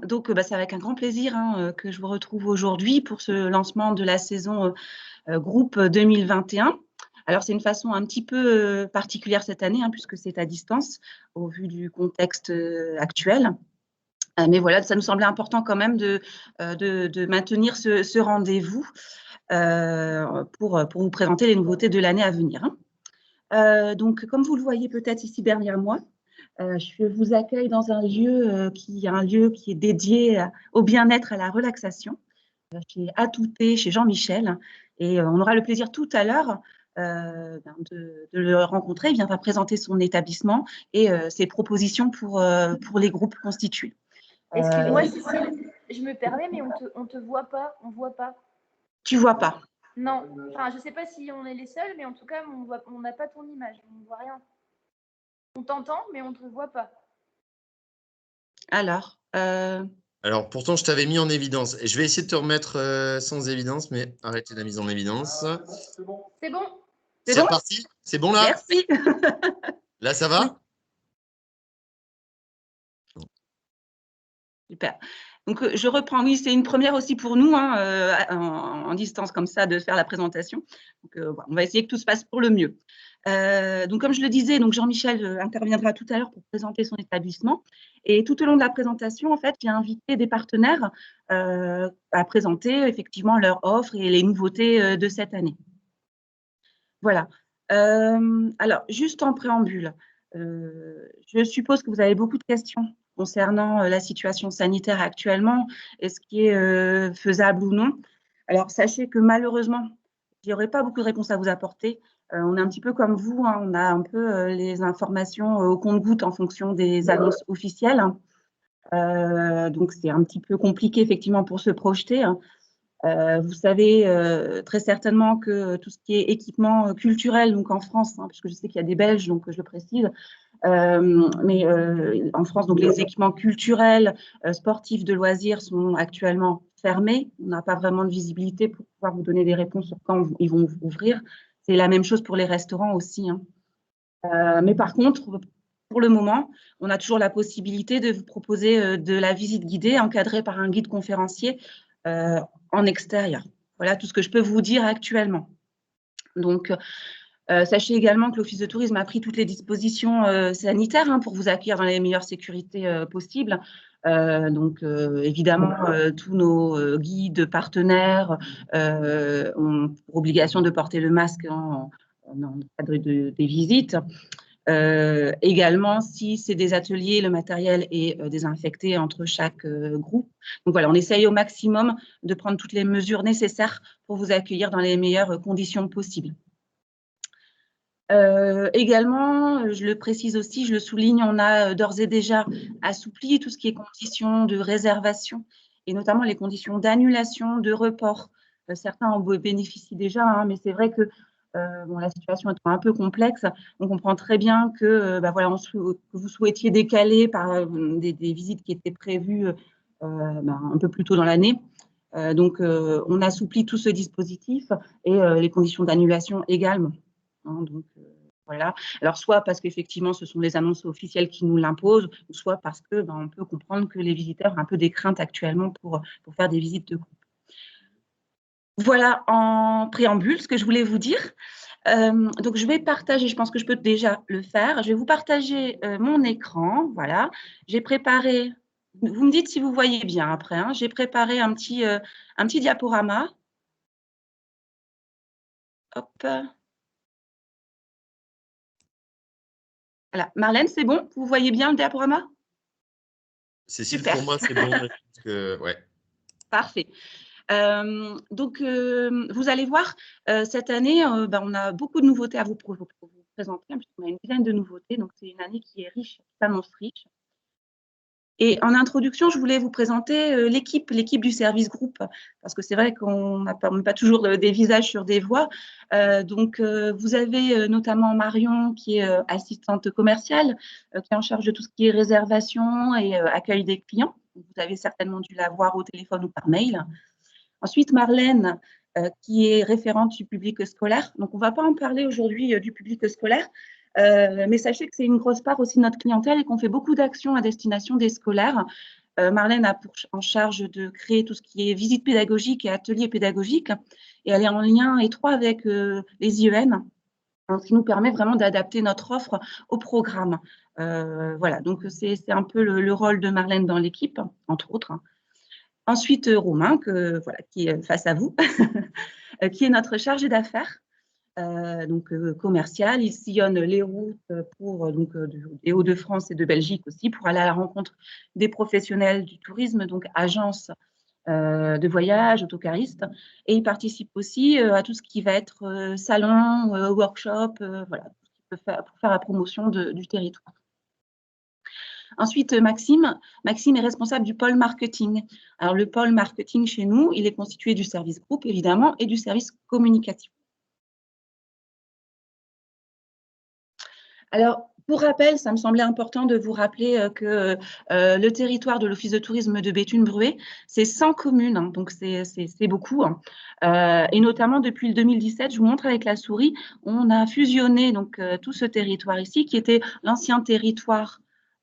Donc, c'est avec un grand plaisir que je vous retrouve aujourd'hui pour ce lancement de la saison groupe 2021. Alors, c'est une façon un petit peu particulière cette année, puisque c'est à distance, au vu du contexte actuel. Mais voilà, ça nous semblait important quand même de maintenir ce rendez-vous pour vous présenter les nouveautés de l'année à venir. Donc, comme vous le voyez peut-être ici derrière moi, je vous accueille dans un lieu qui est dédié au bien-être, à la relaxation, chez Atouté, chez Jean-Michel. Et on aura le plaisir tout à l'heure de le rencontrer. Il viendra présenter son établissement et ses propositions pour les groupes constitués. Excuse-moi, Cécile, je me permets, mais on te voit pas, on voit pas. Tu vois pas? Non, enfin, je sais pas si on est les seuls, mais en tout cas, on n'a pas ton image, on ne voit rien. On t'entend, mais on ne te voit pas. Alors, pourtant, je t'avais mis en évidence. Et je vais essayer de te remettre sans évidence, mais arrêtez la mise en évidence. C'est bon. C'est bon. C'est reparti. C'est bon là? Merci. Là, ça va? Oui. Super. Donc, je reprends. Oui, c'est une première aussi pour nous, en distance comme ça, de faire la présentation. Donc, on va essayer que tout se passe pour le mieux. Donc, comme je le disais, donc Jean-Michel interviendra tout à l'heure pour présenter son établissement. Et tout au long de la présentation, en fait, j'ai invité des partenaires à présenter effectivement leur offre et les nouveautés de cette année. Voilà. Alors, juste en préambule, je suppose que vous avez beaucoup de questions concernant la situation sanitaire actuellement et ce qui est faisable ou non. Alors, sachez que malheureusement, il n'y aurait pas beaucoup de réponses à vous apporter. On est un petit peu comme vous, on a un peu les informations au compte-gouttes en fonction des annonces officielles. Donc, c'est un petit peu compliqué effectivement pour se projeter. Vous savez très certainement que tout ce qui est équipement culturel, donc en France, puisque je sais qu'il y a des Belges, donc je le précise, mais en France, donc les équipements culturels, sportifs, de loisirs sont actuellement fermés. On n'a pas vraiment de visibilité pour pouvoir vous donner des réponses sur quand ils vont ouvrir. C'est la même chose pour les restaurants aussi. Mais par contre, pour le moment, on a toujours la possibilité de vous proposer de la visite guidée encadrée par un guide conférencier en extérieur. Voilà tout ce que je peux vous dire actuellement. Donc, sachez également que l'Office de tourisme a pris toutes les dispositions sanitaires pour vous accueillir dans les meilleures sécurités possibles. Donc, évidemment, tous nos guides partenaires ont pour obligation de porter le masque dans le cadre des visites. Également, si c'est des ateliers, le matériel est désinfecté entre chaque groupe. Donc voilà, on essaye au maximum de prendre toutes les mesures nécessaires pour vous accueillir dans les meilleures conditions possibles. Également, je le précise aussi, je le souligne, on a d'ores et déjà assoupli tout ce qui est conditions de réservation et notamment les conditions d'annulation, de report. Certains en bénéficient déjà, mais c'est vrai que la situation est un peu complexe. On comprend très bien que, que vous souhaitiez décaler par des visites qui étaient prévues un peu plus tôt dans l'année. Donc, on assouplit tout ce dispositif et les conditions d'annulation également. Donc, voilà. Alors, soit parce qu'effectivement, ce sont les annonces officielles qui nous l'imposent, soit parce que on peut comprendre que les visiteurs ont un peu des craintes actuellement pour faire des visites de groupe. Voilà en préambule ce que je voulais vous dire. Donc, je vais partager, je pense que je peux déjà le faire. Je vais vous partager mon écran. Voilà. J'ai préparé, vous me dites si vous voyez bien après, j'ai préparé un petit diaporama. Hop. Voilà. Marlène, c'est bon? Vous voyez bien le diaporama? Cécile, pour moi, c'est bon. Ouais. Parfait. Donc, vous allez voir, cette année, on a beaucoup de nouveautés à vous présenter, puisqu'on a une dizaine de nouveautés. Donc, c'est une année qui est riche, qui s'annonce riche. Et en introduction, je voulais vous présenter l'équipe du service groupe, parce que c'est vrai qu'on n'a pas toujours des visages sur des voix. Donc, vous avez notamment Marion, qui est assistante commerciale, qui est en charge de tout ce qui est réservation et accueil des clients. Vous avez certainement dû la voir au téléphone ou par mail. Ensuite, Marlène, qui est référente du public scolaire. Donc, on ne va pas en parler aujourd'hui du public scolaire, mais sachez que c'est une grosse part aussi de notre clientèle et qu'on fait beaucoup d'actions à destination des scolaires. Marlène a en charge de créer tout ce qui est visite pédagogique et ateliers pédagogiques, et elle est en lien étroit avec les IEN, ce qui nous permet vraiment d'adapter notre offre au programme. Voilà, donc c'est un peu le rôle de Marlène dans l'équipe, entre autres. Ensuite, Romain, voilà, qui est face à vous, qui est notre chargé d'affaires. Donc commercial, il sillonne les routes pour des Hauts-de-France et de Belgique aussi, pour aller à la rencontre des professionnels du tourisme, donc agences de voyage, autocaristes, et il participe aussi à tout ce qui va être salon, workshop, voilà, pour faire la promotion du territoire. Ensuite, Maxime est responsable du pôle marketing. Alors, le pôle marketing chez nous, il est constitué du service groupe, évidemment, et du service communication. Alors, pour rappel, ça me semblait important de vous rappeler que le territoire de l'Office de tourisme de Béthune-Bruay, c'est 100 communes, hein, donc c'est beaucoup. Hein. Et notamment, depuis le 2017, je vous montre avec la souris, on a fusionné donc, tout ce territoire ici, qui était l'ancien territoire,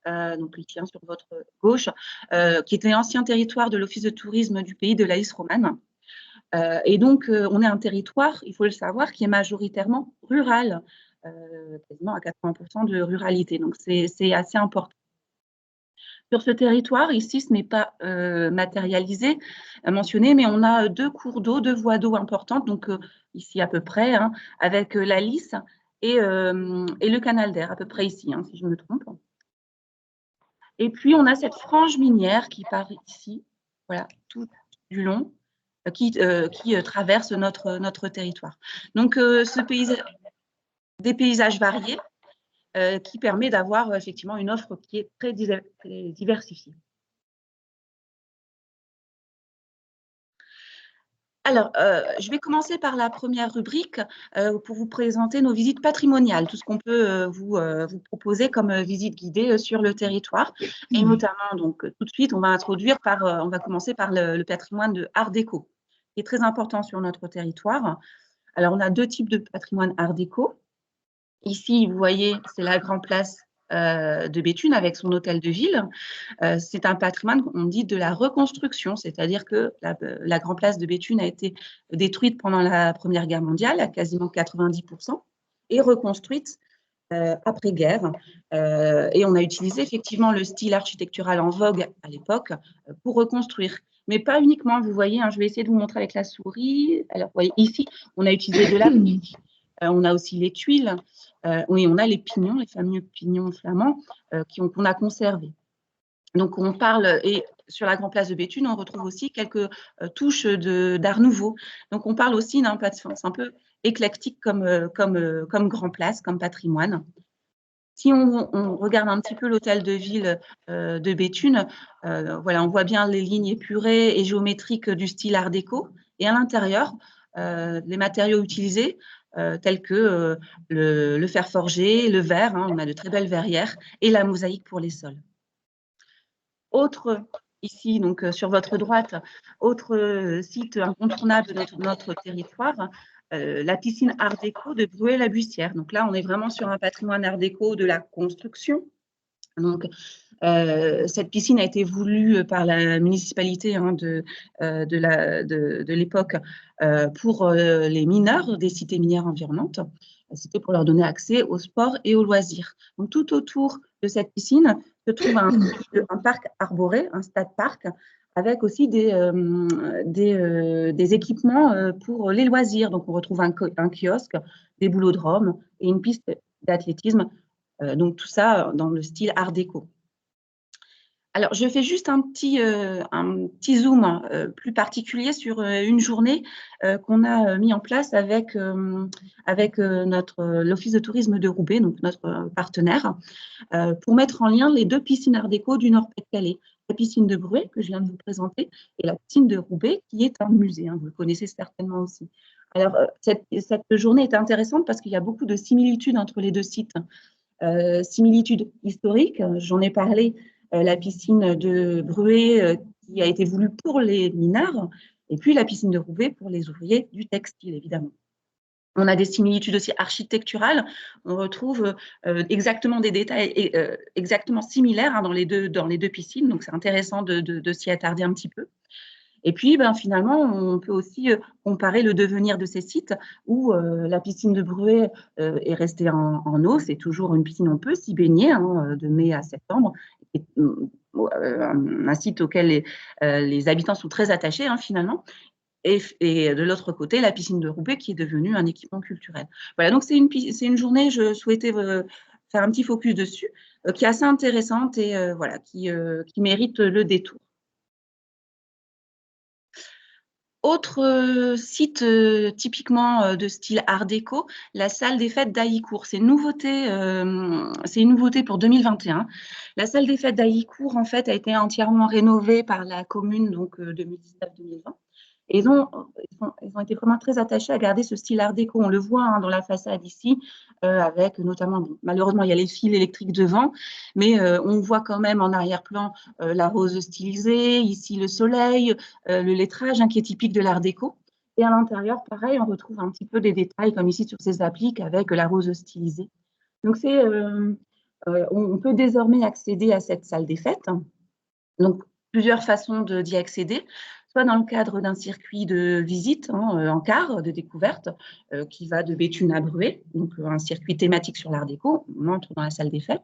donc il tient sur votre gauche, qui était l'ancien territoire de l'Office de tourisme du pays de la Lys romane. Et donc, on est un territoire, il faut le savoir, qui est majoritairement rural. Quasiment à 80% de ruralité. Donc, c'est assez important. Sur ce territoire, ici, ce n'est pas matérialisé, mentionné, mais on a 2 cours d'eau, 2 voies d'eau importantes, donc ici à peu près, hein, avec la Lys et le canal d'Air, à peu près ici, hein, si je me trompe. Et puis, on a cette frange minière qui part ici, voilà, tout du long, qui traverse notre territoire. Donc, des paysages variés, qui permet d'avoir effectivement une offre qui est très diversifiée. Alors, je vais commencer par la première rubrique pour vous présenter nos visites patrimoniales, tout ce qu'on peut vous proposer comme visite guidée sur le territoire. Et notamment, donc, tout de suite, on va commencer par le patrimoine de Art déco, qui est très important sur notre territoire. Alors, on a 2 types de patrimoine Art déco. Ici, vous voyez, c'est la Grand Place de Béthune avec son hôtel de ville. C'est un patrimoine, on dit, de la reconstruction, c'est-à-dire que la Grand Place de Béthune a été détruite pendant la Première Guerre mondiale à quasiment 90% et reconstruite après-guerre. Et on a utilisé effectivement le style architectural en vogue à l'époque pour reconstruire. Mais pas uniquement, vous voyez, hein, je vais essayer de vous montrer avec la souris. Alors, vous voyez, ici, on a utilisé de la brique. On a aussi les tuiles, oui, on a les pignons, les fameux pignons flamands qu'on a conservés. Donc, on parle, et sur la Grand Place de Béthune, on retrouve aussi quelques touches d'art nouveau. Donc, on parle aussi d'un patrimoine, c'est un peu éclectique comme Grand Place, comme patrimoine. Si on regarde un petit peu l'hôtel de ville de Béthune, voilà, on voit bien les lignes épurées et géométriques du style art déco. Et à l'intérieur, les matériaux utilisés, tels que le fer forgé, le verre, hein, on a de très belles verrières, et la mosaïque pour les sols. Autre, ici, donc sur votre droite, autre site incontournable de notre territoire, la piscine art déco de Bruay-la-Buissière. Donc là, on est vraiment sur un patrimoine art déco de la construction. Donc, cette piscine a été voulue par la municipalité hein, de l'époque pour les mineurs des cités minières environnantes. C'était pour leur donner accès au sport et aux loisirs. Donc, tout autour de cette piscine se trouve un parc arboré, un stade-parc, avec aussi des équipements pour les loisirs. Donc, on retrouve un kiosque, des boulodromes et une piste d'athlétisme. Donc, tout ça dans le style art déco. Alors, je fais juste un petit zoom plus particulier sur une journée qu'on a mis en place avec l'Office de tourisme de Roubaix, donc notre partenaire, pour mettre en lien les 2 piscines art déco du Nord-Pas-de-Calais. La piscine de Bruay, que je viens de vous présenter, et la piscine de Roubaix, qui est un musée. Hein, vous le connaissez certainement aussi. Alors, cette journée est intéressante parce qu'il y a beaucoup de similitudes entre les 2 sites. Similitudes historiques, j'en ai parlé, la piscine de Bruay qui a été voulue pour les mineurs, et puis la piscine de Roubaix pour les ouvriers du textile, évidemment. On a des similitudes aussi architecturales. On retrouve exactement des détails exactement similaires hein, dans les deux piscines. Donc, c'est intéressant de s'y attarder un petit peu. Et puis, finalement, on peut aussi comparer le devenir de ces sites où la piscine de Bruay est restée en eau. C'est toujours une piscine, on peut s'y baigner hein, de mai à septembre. Et, un site auquel les habitants sont très attachés hein, finalement. Et de l'autre côté, la piscine de Roubaix qui est devenue un équipement culturel. Voilà, donc c'est une journée, je souhaitais faire un petit focus dessus, qui est assez intéressante et voilà, qui mérite le détour. Autre site typiquement de style art déco, la salle des fêtes d'Haïcourt. C'est une nouveauté pour 2021. La salle des fêtes d'Haïcourt, en fait, a été entièrement rénovée par la commune, donc 2019-2020. Et ils ont été vraiment très attachés à garder ce style art déco. On le voit hein, dans la façade ici, avec notamment, bon, malheureusement, il y a les fils électriques devant, mais on voit quand même en arrière-plan la rose stylisée, ici le soleil, le lettrage hein, qui est typique de l'art déco. Et à l'intérieur, pareil, on retrouve un petit peu des détails, comme ici sur ces appliques, avec la rose stylisée. Donc, on peut désormais accéder à cette salle des fêtes. Donc, plusieurs façons d'y accéder, soit dans le cadre d'un circuit de visite hein, en car, de découverte, qui va de Béthune à Bruay, donc un circuit thématique sur l'art déco, on entre dans la salle des fêtes.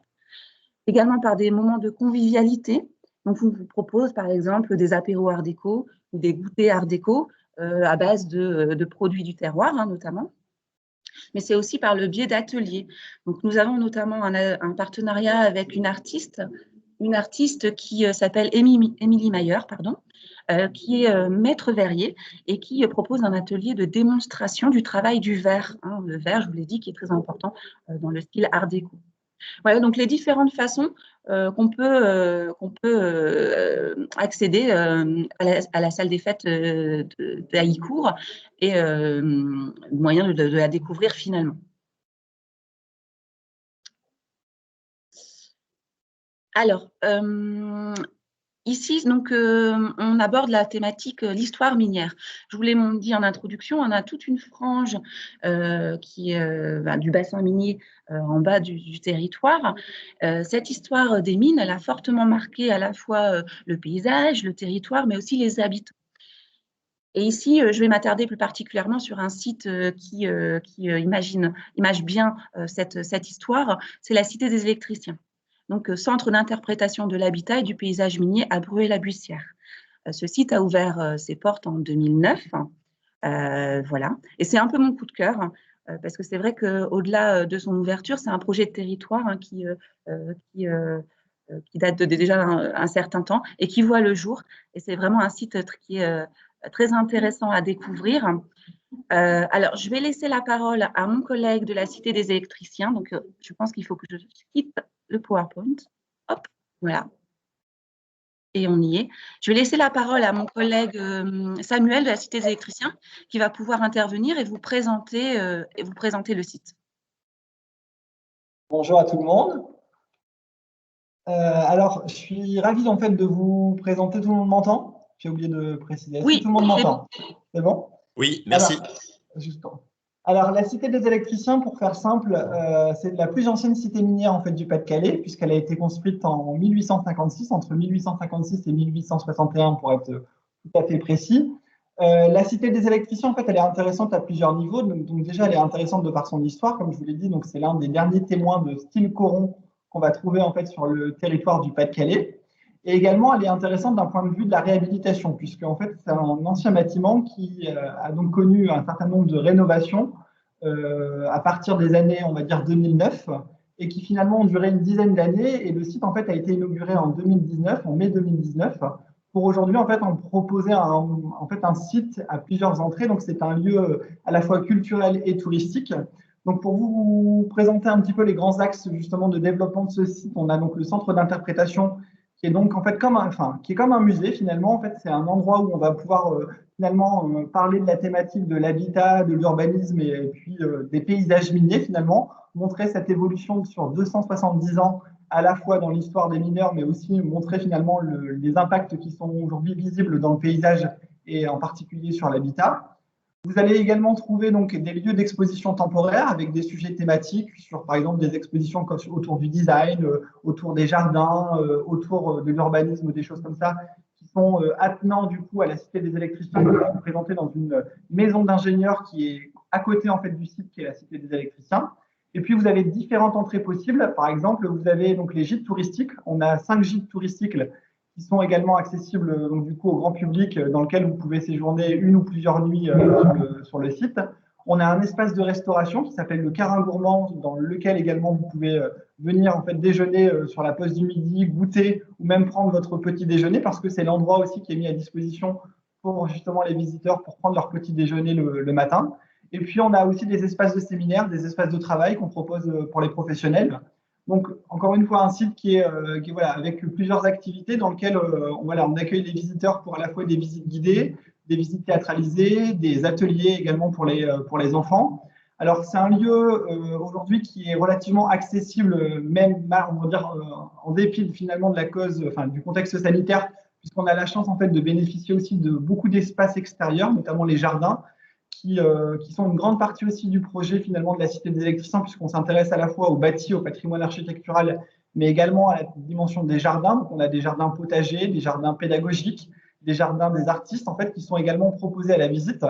Également par des moments de convivialité, donc on vous propose par exemple des apéros art déco ou des goûters art déco à base de produits du terroir hein, notamment. Mais c'est aussi par le biais d'ateliers. Donc nous avons notamment un partenariat avec une artiste qui s'appelle Émilie Mayer, qui est maître verrier et qui propose un atelier de démonstration du travail du verre. Hein, le verre, je vous l'ai dit, qui est très important dans le style art déco. Voilà, donc les différentes façons qu'on peut accéder à la salle des fêtes d'Haïcourt et moyen de la découvrir finalement. Alors, ici, donc, on aborde la thématique l'histoire minière. Je vous l'ai dit en introduction, on a toute une frange qui est du bassin minier en bas du territoire. Cette histoire des mines, elle a fortement marqué à la fois le paysage, le territoire, mais aussi les habitants. Et ici, je vais m'attarder plus particulièrement sur un site qui image bien cette histoire, c'est la Cité des électriciens. Donc, centre d'interprétation de l'habitat et du paysage minier à Bruay-la-Bussière. Ce site a ouvert ses portes en 2009. Voilà. Et c'est un peu mon coup de cœur, parce que c'est vrai qu'au-delà de son ouverture, c'est un projet de territoire hein, qui date de déjà un certain temps et qui voit le jour. Et c'est vraiment un site qui est très intéressant à découvrir. Alors, je vais laisser la parole à mon collègue de la Cité des électriciens. Donc, je pense qu'il faut que je quitte le PowerPoint. Hop, voilà. Et on y est. Je vais laisser la parole à mon collègue Samuel de la Cité des électriciens qui va pouvoir intervenir et vous présenter le site. Bonjour à tout le monde. Alors, je suis ravi en fait de vous présenter. Tout le monde m'entend? J'ai oublié de préciser. Oui, tout le monde m'entend. C'est bon? Oui, merci. Alors, la Cité des électriciens, pour faire simple, c'est la plus ancienne cité minière en fait du Pas-de-Calais, puisqu'elle a été construite en 1856, entre 1856 et 1861 pour être tout à fait précis. La Cité des électriciens, en fait, elle est intéressante à plusieurs niveaux. Donc déjà, elle est intéressante de par son histoire, comme je vous l'ai dit. Donc, c'est l'un des derniers témoins de style coron qu'on va trouver en fait sur le territoire du Pas-de-Calais. Et également, elle est intéressante d'un point de vue de la réhabilitation, puisque en fait, c'est un ancien bâtiment qui a donc connu un certain nombre de rénovations à partir des années, on va dire 2009, et qui finalement ont duré une dizaine d'années. Et le site en fait a été inauguré en 2019, en mai 2019, pour aujourd'hui en fait en proposer un site à plusieurs entrées. Donc c'est un lieu à la fois culturel et touristique. Donc pour vous présenter un petit peu les grands axes justement de développement de ce site, on a donc le centre d'interprétation qui est donc en fait comme un musée finalement. En fait, c'est un endroit où on va pouvoir finalement parler de la thématique de l'habitat, de l'urbanisme et puis des paysages miniers finalement, montrer cette évolution sur 270 ans à la fois dans l'histoire des mineurs, mais aussi montrer finalement les impacts qui sont aujourd'hui visibles dans le paysage et en particulier sur l'habitat. Vous allez également trouver donc des lieux d'exposition temporaire avec des sujets thématiques sur, par exemple, des expositions autour du design, autour des jardins, autour de l'urbanisme, des choses comme ça, qui sont attenants du coup à la Cité des électriciens, qui sont présentés dans une maison d'ingénieurs qui est à côté en fait du site qui est la Cité des électriciens. Et puis vous avez différentes entrées possibles. Par exemple, vous avez donc les gîtes touristiques. On a 5 gîtes touristiques qui sont également accessibles donc, du coup, au grand public, dans lequel vous pouvez séjourner une ou plusieurs nuits sur le site. On a un espace de restauration qui s'appelle le Carin Gourmand, dans lequel également vous pouvez venir en fait, déjeuner sur la pause du midi, goûter ou même prendre votre petit déjeuner, parce que c'est l'endroit aussi qui est mis à disposition pour justement les visiteurs pour prendre leur petit déjeuner le matin. Et puis, on a aussi des espaces de séminaire, des espaces de travail qu'on propose pour les professionnels. Donc, encore une fois, un site qui est voilà, avec plusieurs activités dans lequel voilà, on accueille les visiteurs pour à la fois des visites guidées, des visites théâtralisées, des ateliers également pour les enfants. Alors, c'est un lieu aujourd'hui qui est relativement accessible, même on va dire, en dépit finalement de la cause, enfin, du contexte sanitaire, puisqu'on a la chance en fait de bénéficier aussi de beaucoup d'espaces extérieurs, notamment les jardins, qui sont une grande partie aussi du projet finalement de la Cité des électriciens, puisqu'on s'intéresse à la fois au bâti, au patrimoine architectural, mais également à la dimension des jardins. Donc, on a des jardins potagers, des jardins pédagogiques, des jardins des artistes, en fait, qui sont également proposés à la visite.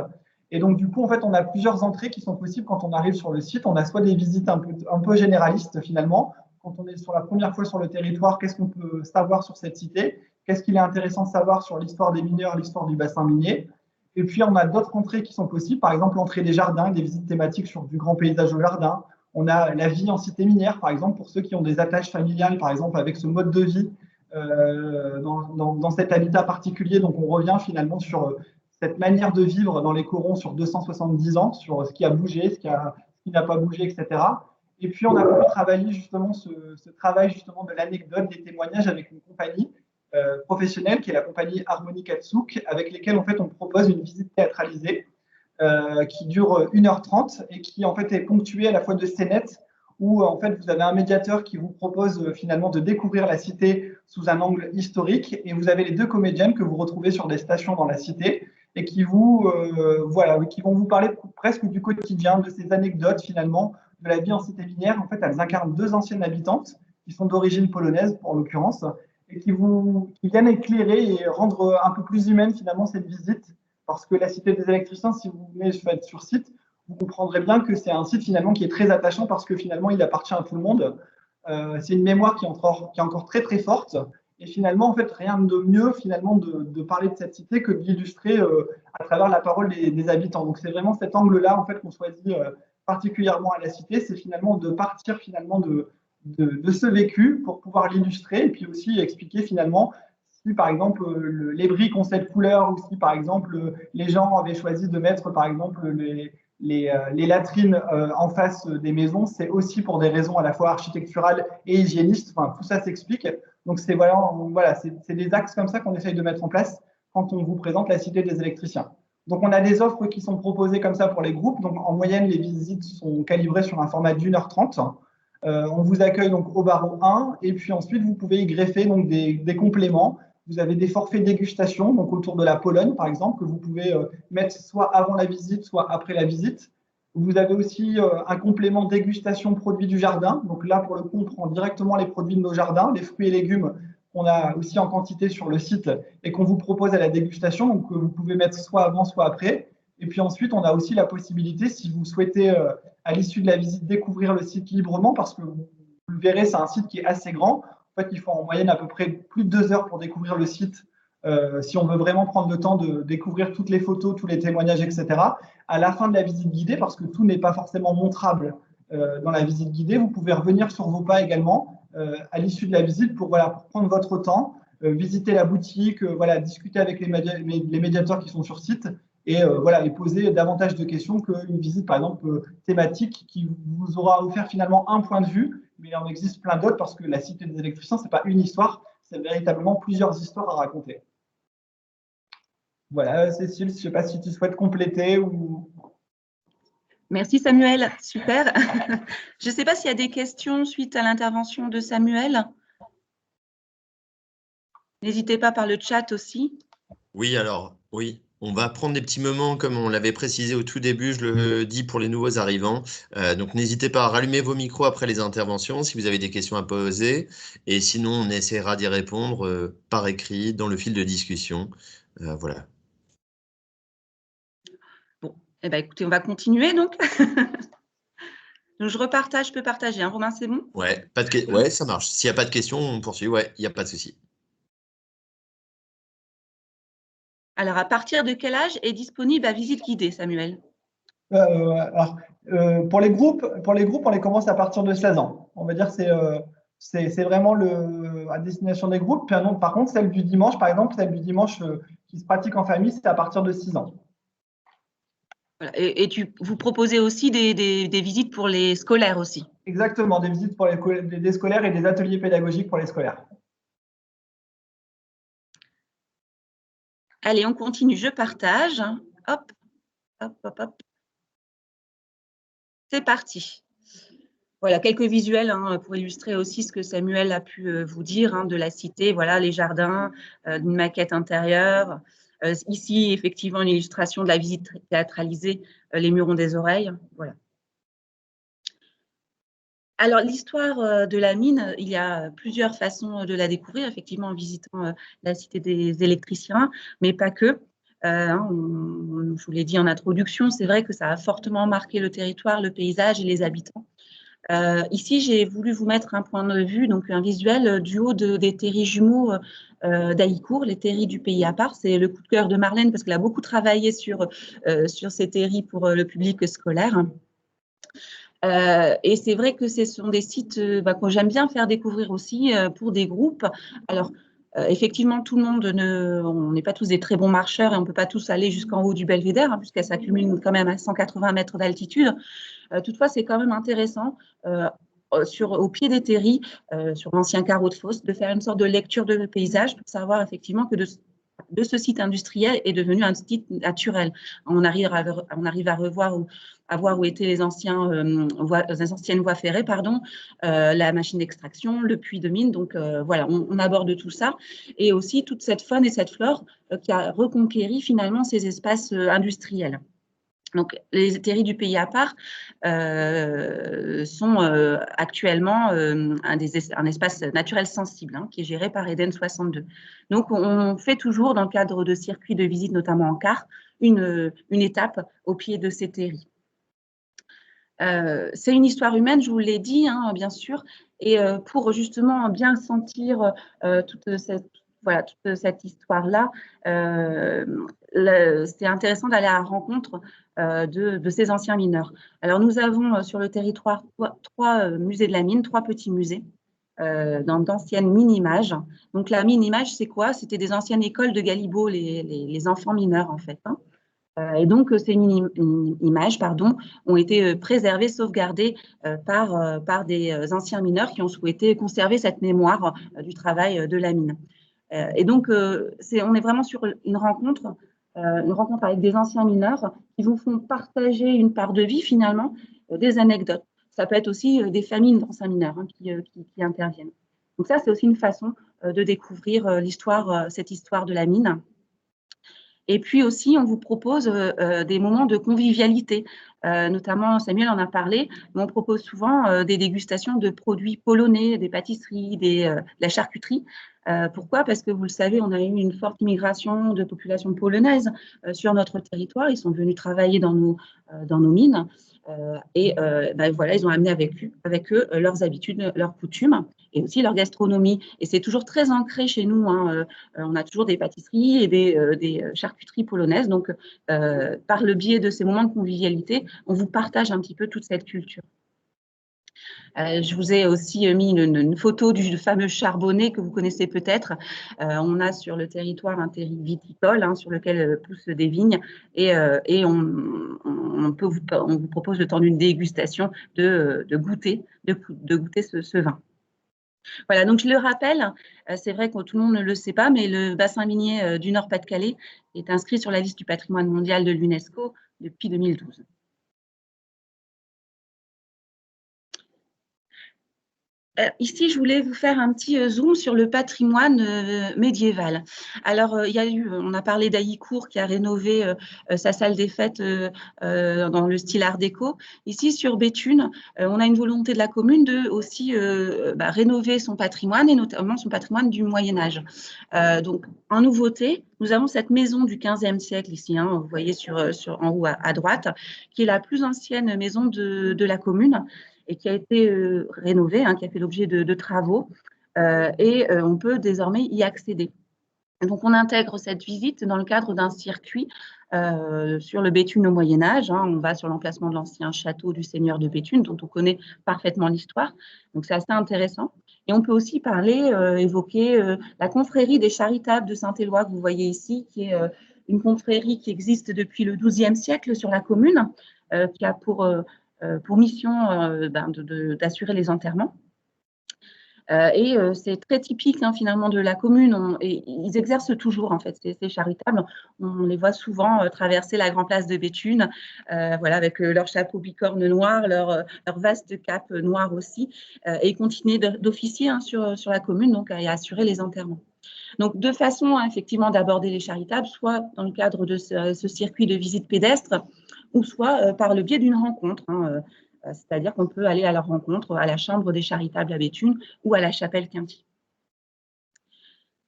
Et donc, du coup, en fait, on a plusieurs entrées qui sont possibles quand on arrive sur le site. On a soit des visites un peu généralistes, finalement. Quand on est sur la première fois sur le territoire, qu'est-ce qu'on peut savoir sur cette cité? Qu'est-ce qu'il est intéressant de savoir sur l'histoire des mineurs, l'histoire du bassin minier? Et puis, on a d'autres entrées qui sont possibles, par exemple l'entrée des jardins, des visites thématiques sur du grand paysage au jardin. On a la vie en cité minière, par exemple, pour ceux qui ont des attaches familiales, par exemple, avec ce mode de vie dans cet habitat particulier. Donc, on revient finalement sur cette manière de vivre dans les corons sur 270 ans, sur ce qui a bougé, ce qui n'a pas bougé, etc. Et puis, on a voulu travailler justement ce travail justement de l'anecdote, des témoignages avec une compagnie professionnelle qui est la compagnie Harmonie Katsouk, avec lesquels en fait on propose une visite théâtralisée qui dure 1h30 et qui en fait est ponctuée à la fois de scénettes où en fait vous avez un médiateur qui vous propose finalement de découvrir la cité sous un angle historique, et vous avez les 2 comédiennes que vous retrouvez sur des stations dans la cité et qui voilà, qui vont vous parler presque du quotidien, de ces anecdotes finalement de la vie en cité minière. En fait, elles incarnent 2 anciennes habitantes qui sont d'origine polonaise pour l'occurrence, et qui viennent éclairer et rendre un peu plus humaine finalement cette visite, parce que la Cité des électriciens, si vous venez sur site, vous comprendrez bien que c'est un site finalement qui est très attachant, parce que finalement il appartient à tout le monde. C'est une mémoire qui est encore très très forte, et finalement en fait rien de mieux finalement de parler de cette cité que de l'illustrer à travers la parole des habitants. Donc c'est vraiment cet angle-là en fait qu'on choisit particulièrement à la Cité, c'est finalement de partir finalement de ce vécu pour pouvoir l'illustrer, et puis aussi expliquer finalement si par exemple les briques ont cette couleur, ou si par exemple les gens avaient choisi de mettre par exemple les latrines en face des maisons, c'est aussi pour des raisons à la fois architecturales et hygiénistes. Enfin, tout ça s'explique. Donc c'est voilà, c'est des axes comme ça qu'on essaye de mettre en place quand on vous présente la Cité des électriciens. Donc on a des offres qui sont proposées comme ça pour les groupes. Donc en moyenne, les visites sont calibrées sur un format d'1h30. On vous accueille donc au barreau 1, et puis ensuite vous pouvez y greffer donc des compléments. Vous avez des forfaits dégustation, donc autour de la Pologne par exemple, que vous pouvez mettre soit avant la visite, soit après la visite. Vous avez aussi un complément dégustation produits du jardin. Donc là, pour le coup, on prend directement les produits de nos jardins, les fruits et légumes qu'on a aussi en quantité sur le site et qu'on vous propose à la dégustation, donc que vous pouvez mettre soit avant, soit après. Et puis ensuite, on a aussi la possibilité, si vous souhaitez, à l'issue de la visite, découvrir le site librement, parce que vous le verrez, c'est un site qui est assez grand. En fait, il faut en moyenne à peu près plus de 2 heures pour découvrir le site, si on veut vraiment prendre le temps de découvrir toutes les photos, tous les témoignages, etc. À la fin de la visite guidée, parce que tout n'est pas forcément montrable dans la visite guidée, vous pouvez revenir sur vos pas également à l'issue de la visite pour prendre votre temps, visiter la boutique, discuter avec les médiateurs qui sont sur site, et poser davantage de questions qu'une visite, par exemple, thématique, qui vous aura offert finalement un point de vue, mais il en existe plein d'autres, parce que la Cité des électriciens, ce n'est pas une histoire, c'est véritablement plusieurs histoires à raconter. Voilà, Cécile, je ne sais pas si tu souhaites compléter ou… Merci Samuel, super. Je ne sais pas s'il y a des questions suite à l'intervention de Samuel. N'hésitez pas par le chat aussi. Oui, alors, oui. On va prendre des petits moments, comme on l'avait précisé au tout début, je le dis pour les nouveaux arrivants. Donc, n'hésitez pas à rallumer vos micros après les interventions si vous avez des questions à poser. Et sinon, on essaiera d'y répondre par écrit, dans le fil de discussion. Voilà. Bon, eh ben, écoutez, on va continuer donc. Donc, je repartage, je peux partager. Hein. Romain, c'est bon? Ouais, ouais, ça marche. S'il n'y a pas de questions, on poursuit. Ouais, il n'y a pas de souci. Alors, à partir de quel âge est disponible la visite guidée, Samuel? Alors, pour les groupes, on les commence à partir de 16 ans. On va dire que c'est vraiment à destination des groupes. Puis, par contre, celle du dimanche, par exemple, celle du dimanche qui se pratique en famille, c'est à partir de 6 ans. Voilà. Et vous proposez aussi des visites pour les scolaires aussi? Exactement, des visites pour des scolaires et des ateliers pédagogiques pour les scolaires. Allez, on continue. Je partage. Hop, hop, hop, hop. C'est parti. Voilà, quelques visuels hein, pour illustrer aussi ce que Samuel a pu vous dire hein, de la cité. Voilà, les jardins, une maquette intérieure. Ici, effectivement, une illustration de la visite théâtralisée, les murs ont des oreilles. Voilà. Alors, l'histoire de la mine, il y a plusieurs façons de la découvrir, effectivement, en visitant la cité des électriciens, mais pas que. Je vous l'ai dit en introduction, c'est vrai que ça a fortement marqué le territoire, le paysage et les habitants. Ici, j'ai voulu vous mettre un point de vue, donc un visuel du haut des terris jumeaux d'Haïcourt, les terris du pays à part. C'est le coup de cœur de Marlène parce qu'elle a beaucoup travaillé sur ces terris pour le public scolaire. Et c'est vrai que ce sont des sites que j'aime bien faire découvrir aussi pour des groupes. Alors, effectivement, tout le monde, on n'est pas tous des très bons marcheurs et on ne peut pas tous aller jusqu'en haut du belvédère, hein, puisqu'elle s'accumule quand même à 180 mètres d'altitude. Toutefois, c'est quand même intéressant au pied des terris, sur l'ancien carreau de fosse, de faire une sorte de lecture de paysage pour savoir effectivement que de ce site industriel est devenu un site naturel. On arrive à revoir à voir où étaient les anciennes voies ferrées, la machine d'extraction, le puits de mine. Donc voilà, on aborde tout ça et aussi toute cette faune et cette flore qui a reconquéri finalement ces espaces industriels. Donc, les terris du pays à part sont actuellement un espace naturel sensible hein, qui est géré par Eden 62. Donc, on fait toujours, dans le cadre de circuits de visite, notamment en car, une étape au pied de ces terris. C'est une histoire humaine, je vous l'ai dit, hein, bien sûr, et pour justement bien sentir toute cette histoire-là, c'est intéressant d'aller à la rencontre de ces anciens mineurs. Alors, nous avons sur le territoire trois musées de la mine, trois petits musées d'anciennes mine-images. Donc, la mine-image, c'est quoi? C'était des anciennes écoles de Galibo, les enfants mineurs, en fait. Hein. Et donc, ces images ont été préservées, sauvegardées par des anciens mineurs qui ont souhaité conserver cette mémoire du travail de la mine. Et donc, on est vraiment sur une rencontre avec des anciens mineurs qui vous font partager une part de vie, finalement, des anecdotes. Ça peut être aussi des familles d'anciens mineurs hein, qui interviennent. Donc ça, c'est aussi une façon de découvrir cette histoire de la mine. Et puis aussi, on vous propose des moments de convivialité. Notamment, Samuel en a parlé, mais on propose souvent des dégustations de produits polonais, des pâtisseries, de la charcuterie. Pourquoi? Parce que vous le savez, on a eu une forte immigration de populations polonaises sur notre territoire. Ils sont venus travailler dans nos mines. Voilà, ils ont amené avec eux leurs habitudes, leurs coutumes et aussi leur gastronomie. Et c'est toujours très ancré chez nous. Hein, on a toujours des pâtisseries et des charcuteries polonaises. Donc, par le biais de ces moments de convivialité, on vous partage un petit peu toute cette culture. Je vous ai aussi mis une photo du fameux charbonnet que vous connaissez peut-être. On a sur le territoire un terri viticole hein, sur lequel poussent des vignes et on vous propose le temps d'une dégustation de goûter ce vin. Voilà, donc je le rappelle, c'est vrai que tout le monde ne le sait pas, mais le bassin minier du Nord-Pas-de-Calais est inscrit sur la liste du patrimoine mondial de l'UNESCO depuis 2012. Ici, je voulais vous faire un petit zoom sur le patrimoine médiéval. Alors, on a parlé d'Haillicourt qui a rénové sa salle des fêtes dans le style art déco. Ici, sur Béthune, on a une volonté de la commune de aussi rénover son patrimoine et notamment son patrimoine du Moyen-Âge. Donc, en nouveauté, nous avons cette maison du XVe siècle ici, hein, vous voyez en haut à droite, qui est la plus ancienne maison de la commune, et qui a été rénové, hein, qui a fait l'objet de travaux, et on peut désormais y accéder. Donc, on intègre cette visite dans le cadre d'un circuit sur le Béthune au Moyen-Âge. Hein. On va sur l'emplacement de l'ancien château du seigneur de Béthune, dont on connaît parfaitement l'histoire. Donc, c'est assez intéressant. Et on peut aussi évoquer la confrérie des Charitables de Saint-Éloi, que vous voyez ici, qui est une confrérie qui existe depuis le XIIe siècle sur la commune, qui a pour mission d'assurer les enterrements. C'est très typique hein, finalement de la commune. Et ils exercent toujours en fait ces charitables. On les voit souvent traverser la grande place de Béthune, voilà, avec leur chapeau bicorne noir, leur vaste cape noire aussi, et continuer d'officier hein, sur la commune, donc à assurer les enterrements. Donc, deux façons hein, effectivement d'aborder les charitables, soit dans le cadre de ce circuit de visite pédestre, ou soit par le biais d'une rencontre. Hein, c'est-à-dire qu'on peut aller à leur rencontre à la Chambre des Charitables à Béthune ou à la Chapelle Quinty.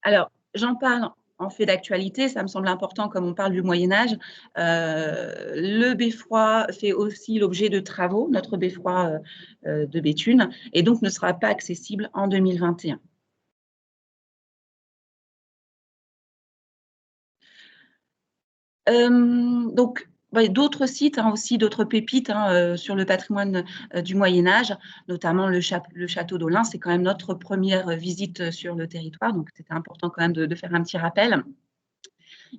Alors, j'en parle en fait d'actualité, ça me semble important comme on parle du Moyen-Âge. Le beffroi fait aussi l'objet de travaux, notre beffroi de Béthune, et donc ne sera pas accessible en 2021. Donc, d'autres sites, hein, aussi d'autres pépites hein, sur le patrimoine du Moyen-Âge, notamment le château d'Olin. C'est quand même notre première visite sur le territoire, donc c'était important quand même de faire un petit rappel.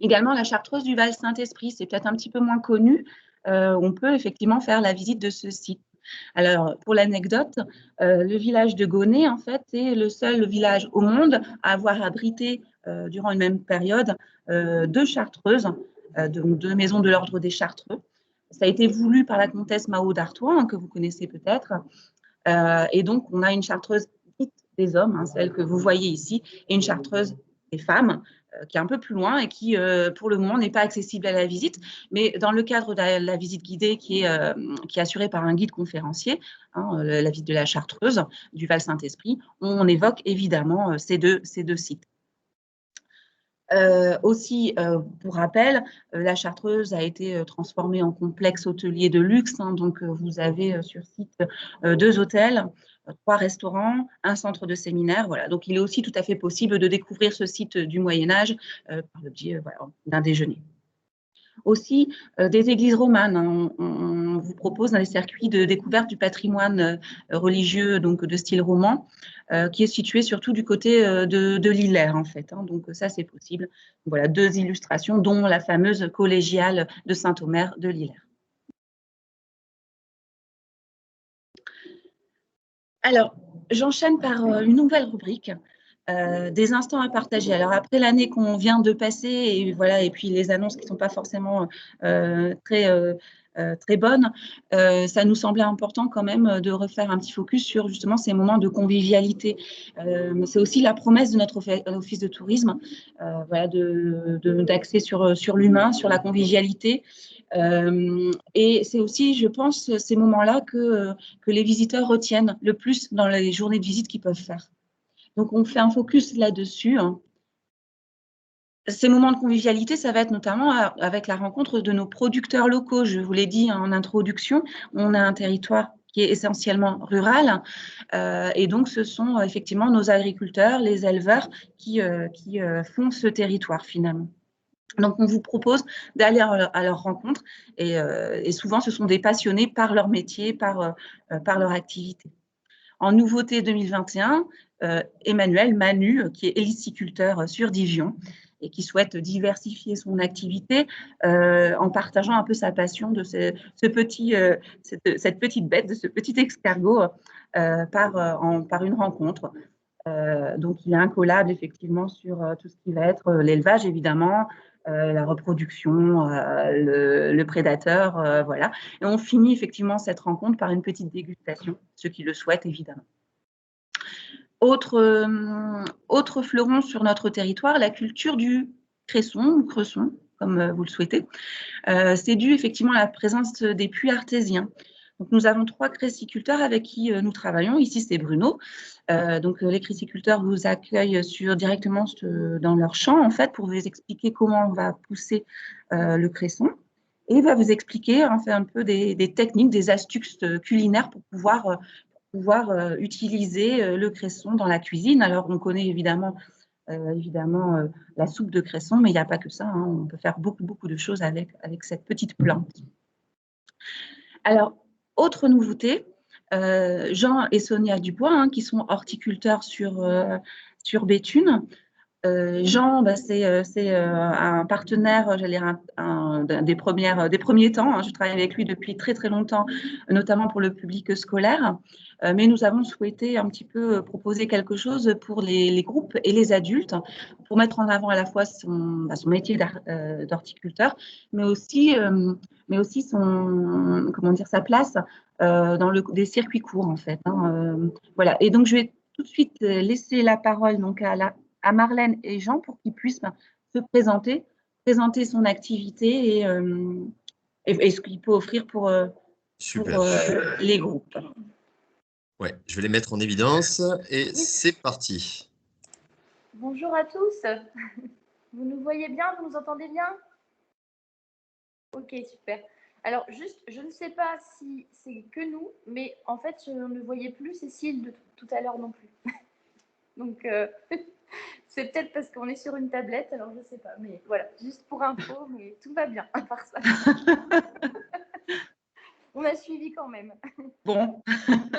Également, la chartreuse du Val-Saint-Esprit, c'est peut-être un petit peu moins connu. On peut effectivement faire la visite de ce site. Alors, pour l'anecdote, le village de Gonnet, en fait, est le seul village au monde à avoir abrité, durant une même période, deux chartreuses, deux maisons de l'ordre des Chartreux. Ça a été voulu par la comtesse Mao d'Artois, hein, que vous connaissez peut-être. Et donc, on a une chartreuse dite des hommes, hein, celle que vous voyez ici, et une chartreuse des femmes, qui est un peu plus loin et qui, pour le moment, n'est pas accessible à la visite. Mais dans le cadre de la visite guidée qui est assurée par un guide conférencier, hein, la visite de la Chartreuse, du Val-Saint-Esprit, on évoque évidemment ces deux sites. Aussi, pour rappel, la Chartreuse a été transformée en complexe hôtelier de luxe. Hein, donc, vous avez sur site 2 hôtels, 3 restaurants, un centre de séminaire. Voilà. Donc, il est aussi tout à fait possible de découvrir ce site du Moyen-Âge par le biais d'un déjeuner. Aussi, des églises romanes. Hein. On vous propose dans les circuits de découverte du patrimoine religieux donc de style roman, qui est situé surtout du côté de l'Hilaire, en fait. Hein. Donc, ça, c'est possible. Voilà, 2 illustrations, dont la fameuse collégiale de Saint-Omer de l'Hilaire. Alors, j'enchaîne par une nouvelle rubrique. Des instants à partager. Alors après l'année qu'on vient de passer et voilà, et puis les annonces qui ne sont pas forcément très bonnes, ça nous semblait important quand même de refaire un petit focus sur justement ces moments de convivialité. C'est aussi la promesse de notre office de tourisme, voilà, d'axer sur l'humain, sur la convivialité. Et c'est aussi, je pense, ces moments-là que les visiteurs retiennent le plus dans les journées de visite qu'ils peuvent faire. Donc, on fait un focus là-dessus. Hein. Ces moments de convivialité, ça va être notamment avec la rencontre de nos producteurs locaux. Je vous l'ai dit en introduction, on a un territoire qui est essentiellement rural. Et donc, ce sont effectivement nos agriculteurs, les éleveurs qui font ce territoire finalement. Donc, on vous propose d'aller à leur rencontre. Et souvent, ce sont des passionnés par leur métier, par leur activité. En nouveauté 2021, Emmanuel Manu, qui est héliciculteur sur Divion et qui souhaite diversifier son activité en partageant un peu sa passion de cette petite bête, de ce petit escargot par une rencontre. Donc, il est incollable effectivement sur tout ce qui va être l'élevage, évidemment, la reproduction, le prédateur, voilà. Et on finit effectivement cette rencontre par une petite dégustation, ceux qui le souhaitent, évidemment. autre fleuron sur notre territoire, la culture du cresson ou cresson, comme vous le souhaitez. C'est dû effectivement à la présence des puits artésiens. Donc, nous avons 3 créciculteurs avec qui nous travaillons. Ici, c'est Bruno. Les créciculteurs vous accueillent directement dans leur champ, en fait, pour vous expliquer comment on va pousser le cresson. Et il va vous expliquer en fait, un peu des techniques, des astuces culinaires pour pouvoir utiliser le cresson dans la cuisine. Alors, on connaît évidemment la soupe de cresson, mais il n'y a pas que ça. Hein. On peut faire beaucoup de choses avec cette petite plante. Alors, autre nouveauté, Jean et Sonia Dubois, hein, qui sont horticulteurs sur Béthune. Jean, c'est un partenaire, j'allais dire, des premiers temps. Hein. Je travaille avec lui depuis très longtemps, notamment pour le public scolaire. Mais nous avons souhaité un petit peu proposer quelque chose pour les groupes et les adultes, pour mettre en avant à la fois son métier d'horticulteur, mais aussi sa place dans des circuits courts, en fait. Hein. Voilà. Et donc, je vais tout de suite laisser la parole donc à Marlène et Jean pour qu'ils puissent se présenter son activité et ce qu'il peut offrir pour les groupes. Ouais, je vais les mettre en évidence et c'est parti. Bonjour à tous. Vous nous voyez bien? Vous nous entendez bien? Ok, super. Alors, juste, je ne sais pas si c'est que nous, mais en fait, je ne voyais plus Cécile de tout à l'heure non plus. Donc, c'est peut-être parce qu'on est sur une tablette, alors je ne sais pas. Mais voilà, juste pour info, mais tout va bien à part ça. On a suivi quand même. Bon,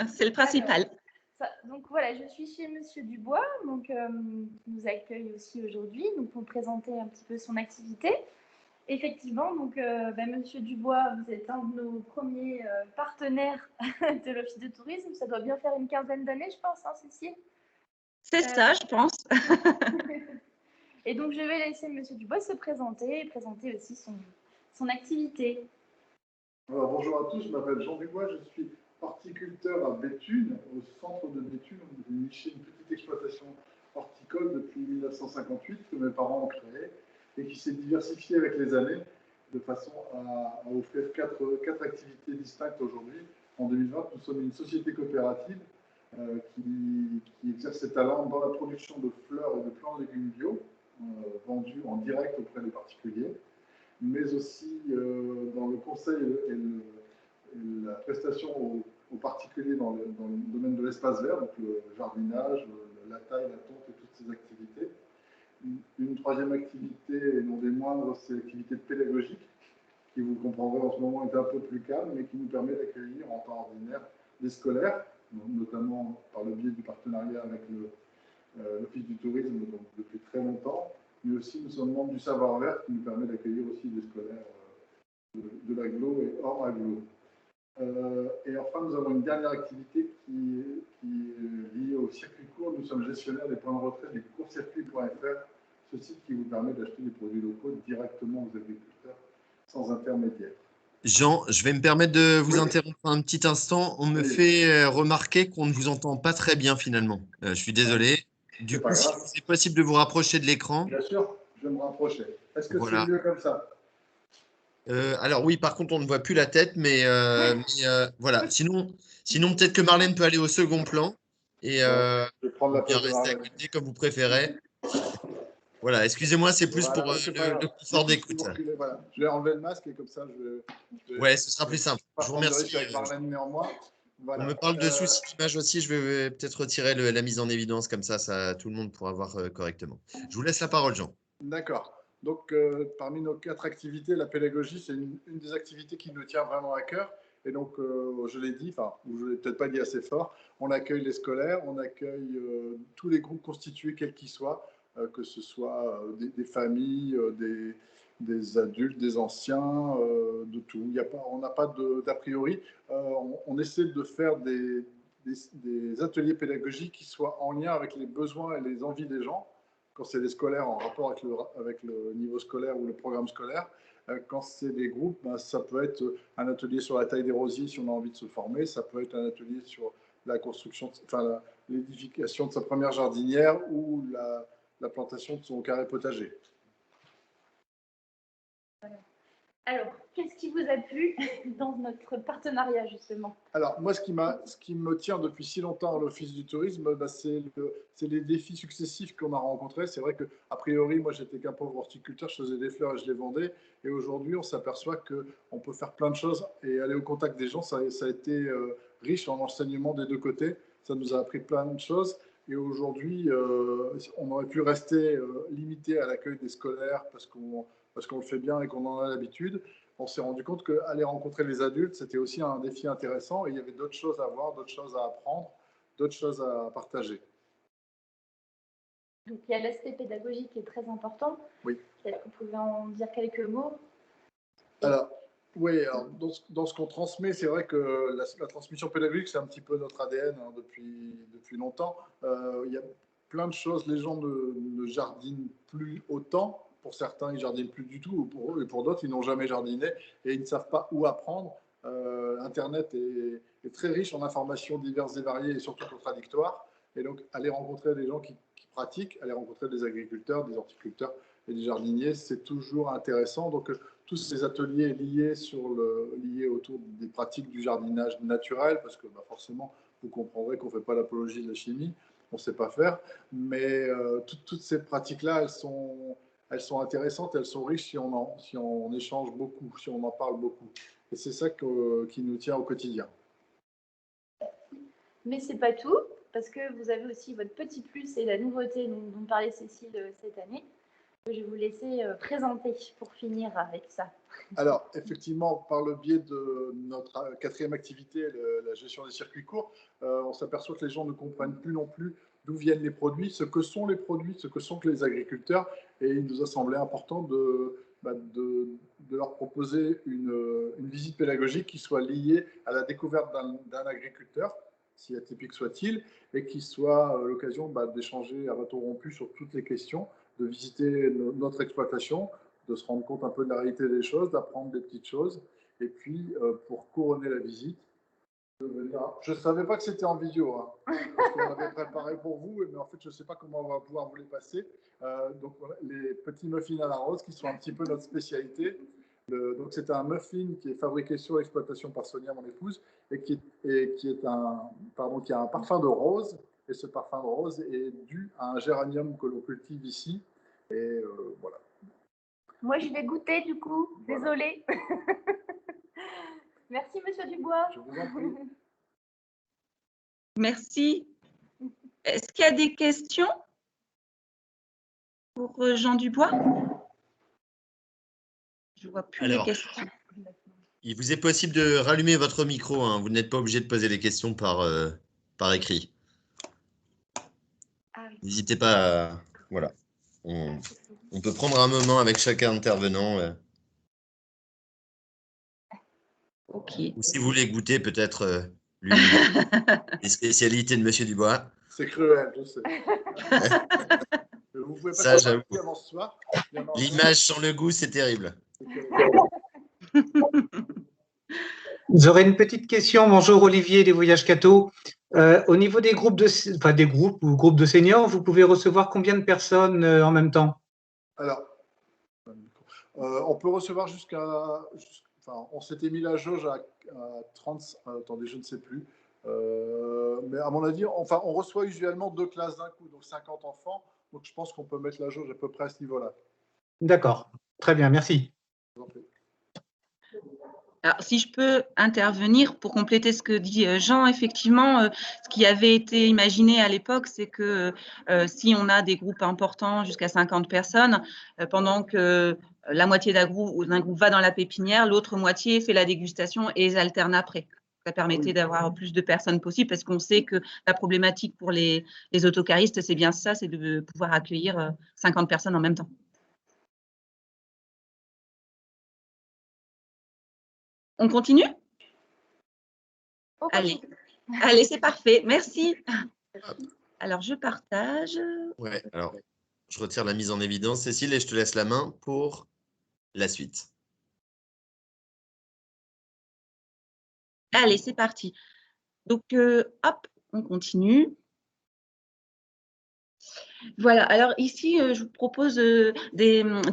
c'est le principal. Donc voilà, je suis chez Monsieur Dubois, donc qui nous accueille aussi aujourd'hui, donc pour présenter un petit peu son activité. Effectivement, donc Monsieur Dubois, vous êtes un de nos premiers partenaires de l'Office de tourisme. Ça doit bien faire une quinzaine d'années, je pense, hein, Cécile? C'est ça, je pense. Et donc, je vais laisser Monsieur Dubois se présenter et présenter aussi son activité. Alors, bonjour à tous, je m'appelle Jean Dubois, je suis horticulteur à Béthune, au centre de Béthune. J'ai initié une petite exploitation horticole depuis 1958 que mes parents ont créée et qui s'est diversifiée avec les années de façon à offrir quatre activités distinctes aujourd'hui. En 2020, nous sommes une société coopérative qui exerce ses talents dans la production de fleurs et de plants de légumes bio vendus en direct auprès des particuliers, mais aussi dans le conseil et la prestation aux particuliers dans le domaine de l'espace vert, donc le jardinage, la taille, la tonte et toutes ces activités. Une troisième activité, et non des moindres, c'est l'activité pédagogique, qui vous comprendrez en ce moment est un peu plus calme, mais qui nous permet d'accueillir en temps ordinaire des scolaires, notamment par le biais du partenariat avec l'Office du tourisme donc depuis très longtemps, mais aussi nous sommes membres du Savoir Vert qui nous permet d'accueillir aussi des scolaires de l'agglo et hors agglo. Et enfin, nous avons une dernière activité qui est liée au circuit court. Nous sommes gestionnaires des points de retrait du courtcircuit.fr, ce site qui vous permet d'acheter des produits locaux directement aux agriculteurs sans intermédiaire. Jean, je vais me permettre de vous interrompre un petit instant. On me fait remarquer qu'on ne vous entend pas très bien finalement. Je suis désolé. Du coup, si c'est possible de vous rapprocher de l'écran. Bien sûr, je vais me rapprocher. Est-ce que voilà. c'est mieux comme ça? Alors oui, par contre, on ne voit plus la tête, mais voilà. Sinon peut-être que Marlène peut aller au second plan et je vais prendre la bien place de rester à Marlène. côté comme vous préférez. Voilà, excusez-moi, c'est plus pour le confort d'écoute. Voilà. Je vais enlever le masque et comme ça, ouais, ce sera plus simple. Je vous remercie. Avec Marlène néanmoins. Voilà. On me parle de soucis d'image aussi. Je vais peut-être retirer la mise en évidence, comme ça tout le monde pourra voir correctement. Je vous laisse la parole, Jean. D'accord. Donc, parmi nos 4 activités, la pédagogie, c'est une des activités qui nous tient vraiment à cœur. Et donc, je l'ai dit, ou je ne l'ai peut-être pas dit assez fort, on accueille les scolaires, on accueille tous les groupes constitués, quels qu'ils soient, que ce soit des familles, des adultes, des anciens, de tout. On n'a pas d'a priori. On essaie de faire des ateliers pédagogiques qui soient en lien avec les besoins et les envies des gens. Quand c'est des scolaires en rapport avec le niveau scolaire ou le programme scolaire. Quand c'est des groupes, ça peut être un atelier sur la taille des rosiers si on a envie de se former, ça peut être un atelier sur la construction, enfin l'édification de sa première jardinière ou la plantation de son carré potager. Alors, qu'est-ce qui vous a plu dans notre partenariat, justement? Alors, moi, ce qui me tient depuis si longtemps à l'Office du tourisme, bah, c'est les défis successifs qu'on a rencontrés. C'est vrai qu'a priori, moi, j'étais qu'un pauvre horticulteur, je faisais des fleurs et je les vendais. Et aujourd'hui, on s'aperçoit qu'on peut faire plein de choses et aller au contact des gens. Ça a été riche en enseignements des deux côtés. Ça nous a appris plein de choses. Et aujourd'hui, on aurait pu rester limité à l'accueil des scolaires parce qu'on le fait bien et qu'on en a l'habitude. On s'est rendu compte qu'aller rencontrer les adultes, c'était aussi un défi intéressant et il y avait d'autres choses à voir, d'autres choses à apprendre, d'autres choses à partager. Donc, il y a l'aspect pédagogique qui est très important. Oui. Peut-être que vous pouvez en dire quelques mots. Alors, oui, alors, dans ce qu'on transmet, c'est vrai que la transmission pédagogique, c'est un petit peu notre ADN hein, depuis longtemps. Il y a plein de choses, les gens ne jardinent plus autant. Pour certains, ils ne jardinent plus du tout, et pour d'autres, ils n'ont jamais jardiné et ils ne savent pas où apprendre. Internet est très riche en informations diverses et variées et surtout contradictoires. Et donc, aller rencontrer des gens qui pratiquent, aller rencontrer des agriculteurs, des horticulteurs et des jardiniers, c'est toujours intéressant. Donc, tous ces ateliers liés autour des pratiques du jardinage naturel, parce que bah, forcément, vous comprendrez qu'on ne fait pas l'apologie de la chimie, on ne sait pas faire, mais toutes ces pratiques-là, elles sont intéressantes, elles sont riches si on échange beaucoup, si on en parle beaucoup. Et c'est ça qui nous tient au quotidien. Mais ce n'est pas tout, parce que vous avez aussi votre petit plus et la nouveauté dont parlait Cécile cette année. Je vais vous laisser présenter pour finir avec ça. Alors, effectivement, par le biais de notre quatrième activité, la gestion des circuits courts, on s'aperçoit que les gens ne comprennent plus non plus d'où viennent les produits, ce que sont les produits, ce que sont les agriculteurs. Et il nous a semblé important de leur proposer une visite pédagogique qui soit liée à la découverte d'un agriculteur, si atypique soit-il, et qui soit l'occasion d'échanger à bâton rompu sur toutes les questions, de visiter notre exploitation, de se rendre compte un peu de la réalité des choses, d'apprendre des petites choses. Et puis, pour couronner la visite, je ne savais pas que c'était en vidéo, hein, parce qu'on avait préparé pour vous, mais en fait, je ne sais pas comment on va pouvoir vous les passer. Donc, voilà, les petits muffins à la rose, qui sont un petit peu notre spécialité. Donc, c'est un muffin qui est fabriqué sur l'exploitation par Sonia, mon épouse, et qui a un parfum de rose. Et ce parfum de rose est dû à un géranium que l'on cultive ici. Et voilà. Moi, je vais goûter du coup. Désolée. Merci, Monsieur Dubois. Je vous en prie. Merci. Est-ce qu'il y a des questions pour Jean Dubois? Je ne vois plus les questions. Il vous est possible de rallumer votre micro. Hein. Vous n'êtes pas obligé de poser les questions par écrit. N'hésitez pas à... Voilà. On peut prendre un moment avec chacun intervenant. Ok. Ou si vous voulez goûter peut-être les spécialités de Monsieur Dubois. C'est cruel, je sais. Vous pouvez pas Ça, j'avoue. avant ce soir. L'image sans le goût, c'est terrible. J'aurais une petite question. Bonjour Olivier des Voyages Cato. Au niveau des groupes de seniors, vous pouvez recevoir combien de personnes en même temps? Alors, on peut recevoir on s'était mis la jauge à 30. Attendez, je ne sais plus. Mais à mon avis, on reçoit usuellement 2 classes d'un coup, donc 50 enfants. Donc je pense qu'on peut mettre la jauge à peu près à ce niveau-là. D'accord. Très bien, merci. Alors, si je peux intervenir pour compléter ce que dit Jean, effectivement, ce qui avait été imaginé à l'époque, c'est que si on a des groupes importants, jusqu'à 50 personnes, pendant que la moitié d'un groupe va dans la pépinière, l'autre moitié fait la dégustation et ils alternent après. Ça permettait d'avoir plus de personnes possible parce qu'on sait que la problématique pour les autocaristes, c'est bien ça, c'est de pouvoir accueillir 50 personnes en même temps. On continue? Allez, c'est parfait. Merci. Alors, je partage. Ouais, alors, je retire la mise en évidence, Cécile, et je te laisse la main pour la suite. Allez, c'est parti. Donc, hop, On continue. Voilà, alors ici, je vous propose de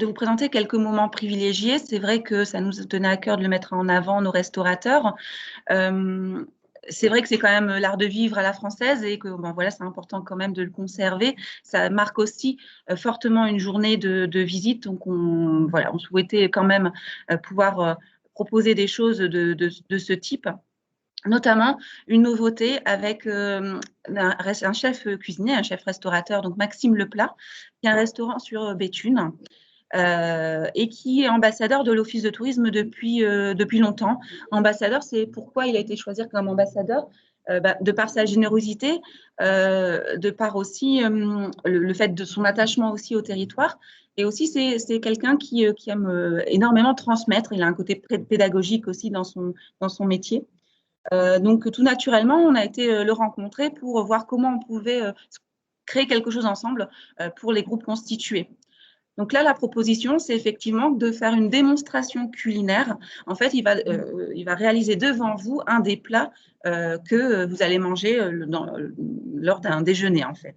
vous présenter quelques moments privilégiés. C'est vrai que ça nous tenait à cœur de le mettre en avant, nos restaurateurs. C'est vrai que c'est quand même l'art de vivre à la française et que voilà, c'est important quand même de le conserver. Ça marque aussi fortement une journée de visite. Donc, on souhaitait quand même pouvoir proposer des choses de ce type. Notamment une nouveauté avec un chef cuisinier, un chef restaurateur, donc Maxime Leplat, qui a un restaurant sur Béthune et qui est ambassadeur de l'Office de tourisme depuis longtemps. Ambassadeur, c'est pourquoi il a été choisi comme ambassadeur, de par sa générosité, de par aussi le fait de son attachement aussi au territoire. Et aussi, c'est quelqu'un qui aime énormément transmettre. Il a un côté pédagogique aussi dans son métier. Donc, tout naturellement, on a été le rencontrer pour voir comment on pouvait créer quelque chose ensemble pour les groupes constitués. Donc là, la proposition, c'est effectivement de faire une démonstration culinaire. En fait, il va réaliser devant vous un des plats que vous allez manger lors d'un déjeuner, en fait.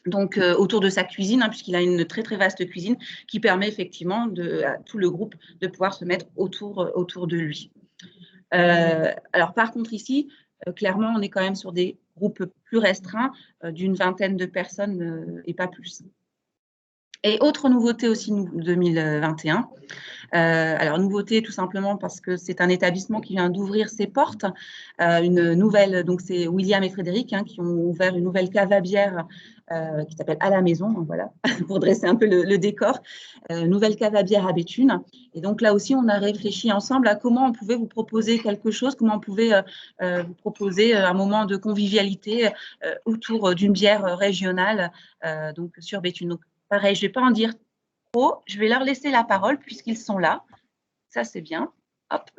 Donc, autour de sa cuisine, puisqu'il a une très, très vaste cuisine qui permet effectivement à tout le groupe de pouvoir se mettre autour de lui. Alors, par contre, ici, clairement, on est quand même sur des groupes plus restreints, d'une vingtaine de personnes et pas plus. Et autre nouveauté aussi 2021. Alors, nouveauté tout simplement parce que c'est un établissement qui vient d'ouvrir ses portes. Une nouvelle, donc c'est William et Frédéric qui ont ouvert une nouvelle cave à bière qui s'appelle À la Maison, voilà, pour dresser un peu le décor. Nouvelle cave à bière à Béthune. Et donc là aussi, on a réfléchi ensemble à comment on pouvait vous proposer quelque chose, comment on pouvait vous proposer un moment de convivialité autour d'une bière régionale donc sur Béthune. Donc, pareil, je ne vais pas en dire trop, je vais leur laisser la parole puisqu'ils sont là. Ça, c'est bien. Hop.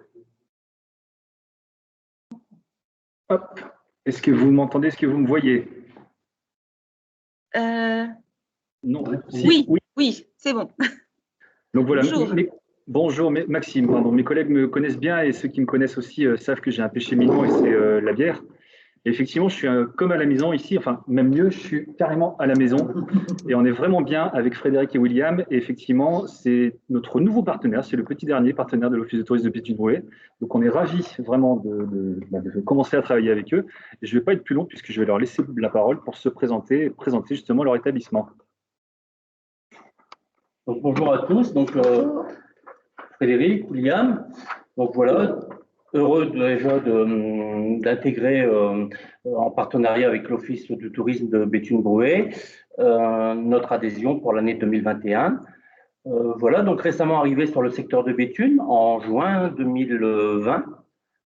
Hop. Est-ce que vous m'entendez? Est-ce que vous me voyez? Non. Si. Oui, c'est bon. Donc voilà. Bonjour. Bonjour, Maxime. Pardon. Mes collègues me connaissent bien et ceux qui me connaissent aussi savent que j'ai un péché mignon et c'est la bière. Et effectivement, je suis comme à la maison ici, enfin même mieux, je suis carrément à la maison et on est vraiment bien avec Frédéric et William. Et effectivement, c'est notre nouveau partenaire, c'est le petit dernier partenaire de l'Office de tourisme de Béthune-Brouet. Donc on est ravis vraiment de commencer à travailler avec eux. Et je ne vais pas être plus long puisque je vais leur laisser la parole pour se présenter et présenter justement leur établissement. Donc bonjour à tous, donc Frédéric, William, donc voilà. Heureux déjà d'intégrer en partenariat avec l'Office du tourisme de Béthune-Brouet notre adhésion pour l'année 2021. Voilà, donc récemment arrivé sur le secteur de Béthune en juin 2020.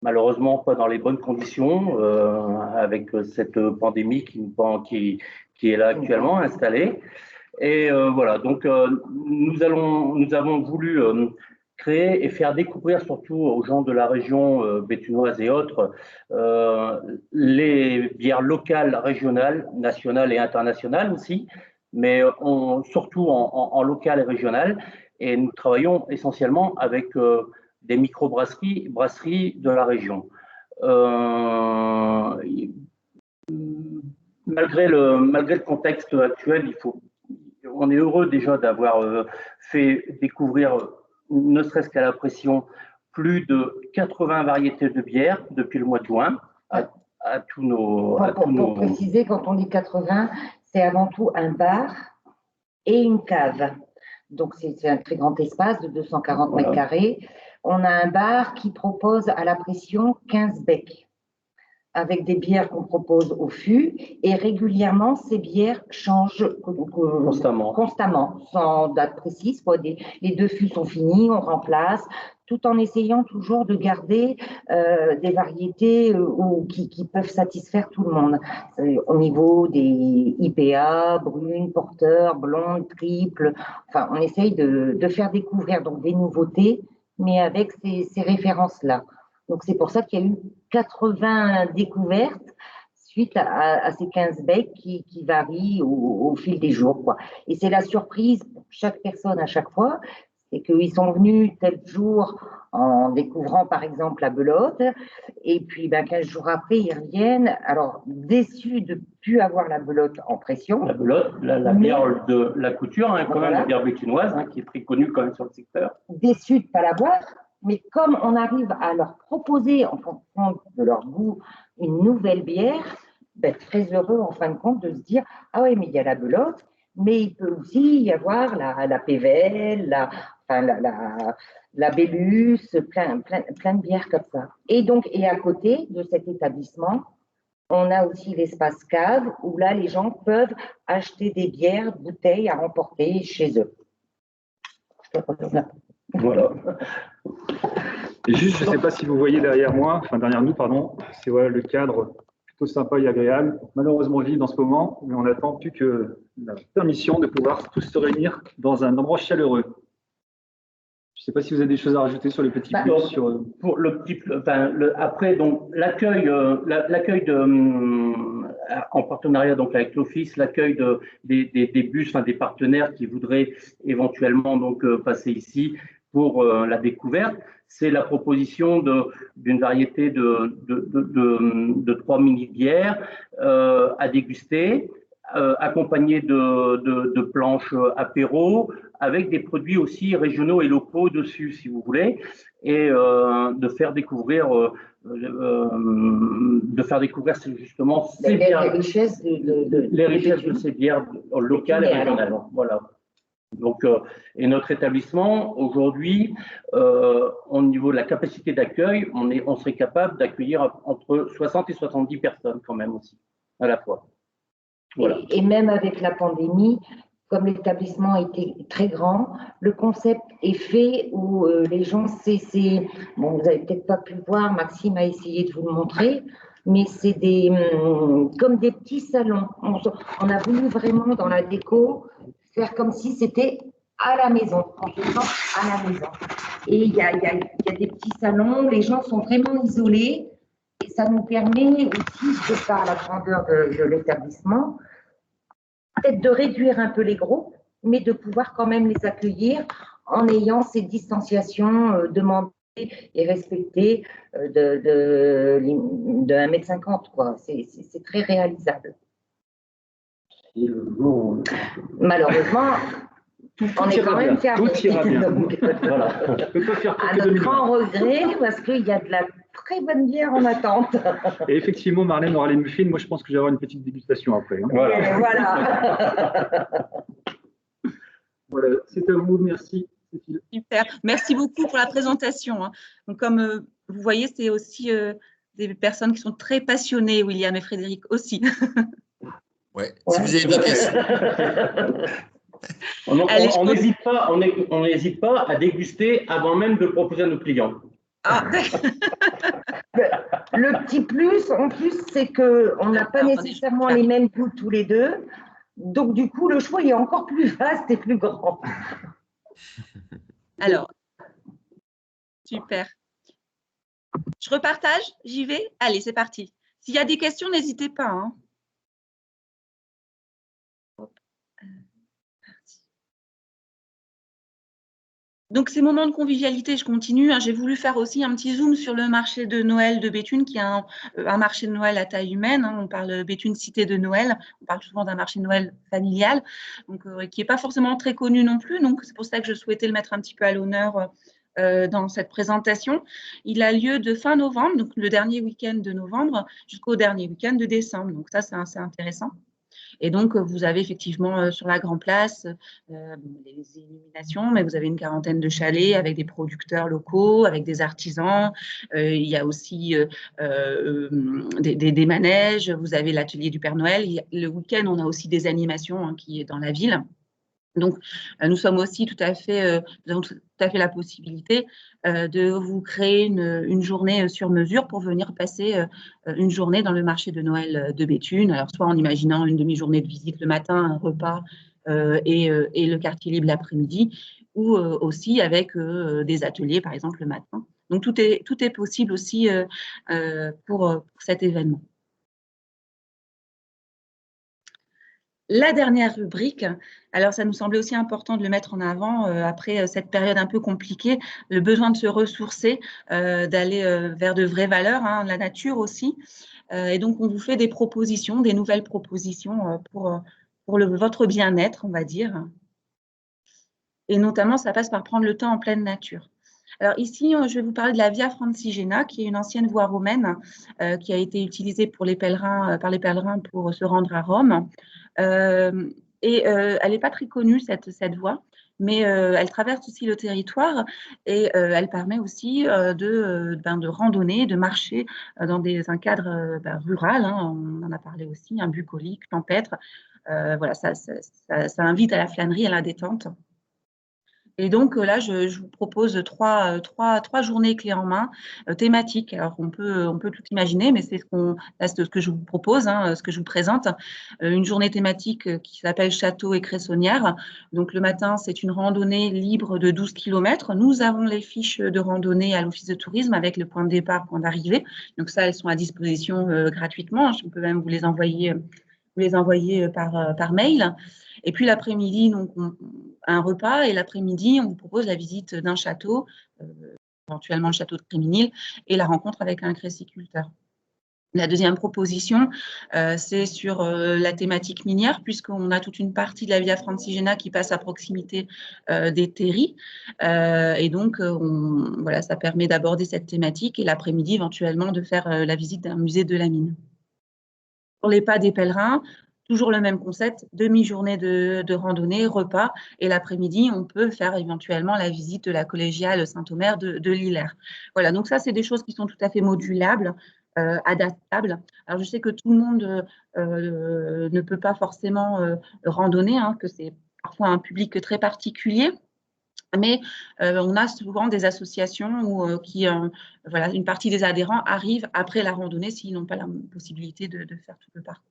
Malheureusement, pas dans les bonnes conditions avec cette pandémie qui est là actuellement installée. Et voilà, donc nous avons voulu créer et faire découvrir surtout aux gens de la région béthunoise et autres les bières locales, régionales, nationales et internationales aussi, mais surtout en local et régional. Et nous travaillons essentiellement avec des brasseries de la région. Malgré le contexte actuel, on est heureux déjà d'avoir fait découvrir, ne serait-ce qu'à la pression, plus de 80 variétés de bières depuis le mois de juin à tous nos... Pour préciser, quand on dit 80, c'est avant tout un bar et une cave. Donc, c'est un très grand espace de 240 mètres carrés. On a un bar qui propose à la pression 15 becs, avec des bières qu'on propose au fût, et régulièrement, ces bières changent constamment, sans date précise. Les 2 fûts sont finis, on remplace, tout en essayant toujours de garder des variétés qui peuvent satisfaire tout le monde. Au niveau des IPA, brunes, porteurs, blondes, triples, enfin, on essaye de faire découvrir donc des nouveautés, mais avec ces références-là. Donc, c'est pour ça qu'il y a eu 80 découvertes suite à ces 15 becs qui varient au fil des jours, quoi. Et c'est la surprise pour chaque personne à chaque fois, c'est qu'ils sont venus tel jour en découvrant par exemple la belote. Et puis 15 jours après, ils reviennent, alors déçus de ne plus avoir la belote en pression. La belote, la bière de la couture, quand voilà. même, la bière bétinoise, qui est très connue quand même sur le secteur. Déçus de ne pas l'avoir, mais comme on arrive à leur proposer, en fonction de leur goût, une nouvelle bière, très heureux en fin de compte de se dire « Ah oui, mais il y a la belote, mais il peut aussi y avoir la Pével, la Bélus, plein de bières comme ça. » Et donc, à côté de cet établissement, on a aussi l'espace cave où là, les gens peuvent acheter des bières, bouteilles à emporter chez eux. Voilà. Et juste, je ne sais pas si vous voyez derrière moi, enfin derrière nous, pardon, c'est voilà, le cadre plutôt sympa et agréable, malheureusement vide en ce moment, mais on n'attend plus que la permission de pouvoir tous se réunir dans un endroit chaleureux. Je ne sais pas si vous avez des choses à rajouter sur les petits plus. Pour le petit, après, donc l'accueil en partenariat donc avec l'Office, l'accueil des bus, des partenaires qui voudraient éventuellement donc passer ici pour la découverte, c'est la proposition d'une variété de 3 mini-bières à déguster, accompagnées de planches apéro, avec des produits aussi régionaux et locaux dessus, si vous voulez, et de faire découvrir justement ces bières, les richesses de ces bières locales et régionales. Voilà. Donc, et notre établissement, aujourd'hui, au niveau de la capacité d'accueil, on serait capable d'accueillir entre 60 et 70 personnes quand même aussi, à la fois. Voilà. Et même avec la pandémie, comme l'établissement était très grand, le concept est fait où les gens, bon, vous n'avez peut-être pas pu le voir, Maxime a essayé de vous le montrer, mais c'est comme des petits salons. On a voulu vraiment dans la déco faire comme si c'était à la maison, en faisant à la maison. Et il y a des petits salons, les gens sont vraiment isolés, et ça nous permet aussi, de par la grandeur de l'établissement, peut-être de réduire un peu les groupes, mais de pouvoir quand même les accueillir en ayant ces distanciations demandées et respectées de 1,50 m, quoi. C'est très réalisable. Malheureusement, on est quand même fermé. Tout ira bien. Voilà. À notre grand regret, parce qu'il y a de la très bonne bière en attente. Et effectivement, Marlène aura les muffins. Moi, je pense que je vais avoir une petite dégustation après. Hein. Voilà. Voilà, c'est à vous. Merci, Cécile. Super. Merci beaucoup pour la présentation. Donc, comme vous voyez, c'est aussi des personnes qui sont très passionnées, William et Frédéric aussi. Ouais. Si vous avez des questions. On n'hésite pas à déguster avant même de le proposer à nos clients. Ah. Le petit plus, en plus, c'est qu'on n'a pas nécessairement les mêmes goûts tous les deux. Donc, du coup, le choix est encore plus vaste et plus grand. Alors, super. Je repartage, j'y vais. Allez, c'est parti. S'il y a des questions, n'hésitez pas. Hein. Donc, ces moments de convivialité, je continue. J'ai voulu faire aussi un petit zoom sur le marché de Noël de Béthune, qui est un marché de Noël à taille humaine. On parle Béthune Cité de Noël. On parle souvent d'un marché de Noël familial, donc, qui n'est pas forcément très connu non plus. Donc, c'est pour ça que je souhaitais le mettre un petit peu à l'honneur dans cette présentation. Il a lieu de fin novembre, donc le dernier week-end de novembre, jusqu'au dernier week-end de décembre. Donc, ça, c'est assez intéressant. Et donc, vous avez effectivement sur la Grand Place les illuminations, mais vous avez une quarantaine de chalets avec des producteurs locaux, avec des artisans. Il y a aussi des manèges. Vous avez l'atelier du Père Noël. Le week-end, on a aussi des animations qui est dans la ville. Donc, nous sommes aussi nous avons tout à fait la possibilité de vous créer une journée sur mesure pour venir passer une journée dans le marché de Noël de Béthune. Alors, soit en imaginant une demi-journée de visite le matin, un repas et le quartier libre l'après-midi, ou aussi avec des ateliers, par exemple, le matin. Donc, tout est possible aussi pour cet événement. La dernière rubrique, alors ça nous semblait aussi important de le mettre en avant après cette période un peu compliquée, le besoin de se ressourcer, d'aller vers de vraies valeurs, hein, la nature aussi. Et donc, on vous fait des propositions, des nouvelles propositions pour votre bien-être, on va dire. Et notamment, ça passe par prendre le temps en pleine nature. Alors ici, je vais vous parler de la Via Francigena, qui est une ancienne voie romaine qui a été utilisée pour les pèlerins, par les pèlerins pour se rendre à Rome. Elle n'est pas très connue, cette voie, mais elle traverse aussi le territoire et elle permet aussi de randonner, de marcher dans un cadre rural, hein, on en a parlé aussi, un bucolique, champêtre. Voilà, ça invite à la flânerie, à la détente. Et donc là, je vous propose trois journées clés en main thématiques. Alors on peut tout imaginer, mais c'est ce que je vous propose, hein, ce que je vous présente. Une journée thématique qui s'appelle Château et Cressonnière. Donc le matin, c'est une randonnée libre de 12 km. Nous avons les fiches de randonnée à l'Office de tourisme avec le point de départ, point d'arrivée. Donc ça, elles sont à disposition gratuitement. Je peux même vous les envoyer par mail. Et puis l'après-midi, donc un repas, et l'après-midi, on vous propose la visite d'un château, éventuellement le château de Créminil, et la rencontre avec un créciculteur. La deuxième proposition, c'est sur la thématique minière, puisqu'on a toute une partie de la Via Francigena qui passe à proximité des terris. Et donc, voilà, ça permet d'aborder cette thématique et l'après-midi, éventuellement, de faire la visite d'un musée de la mine. Pour les pas des pèlerins, toujours le même concept, demi-journée de randonnée, repas, et l'après-midi, on peut faire éventuellement la visite de la collégiale Saint-Omer de Lillers. Voilà, donc ça, c'est des choses qui sont tout à fait modulables, adaptables. Alors, je sais que tout le monde ne peut pas forcément randonner, hein, que c'est parfois un public très particulier. Mais on a souvent des associations où voilà, une partie des adhérents arrivent après la randonnée s'ils n'ont pas la possibilité de faire tout le parcours.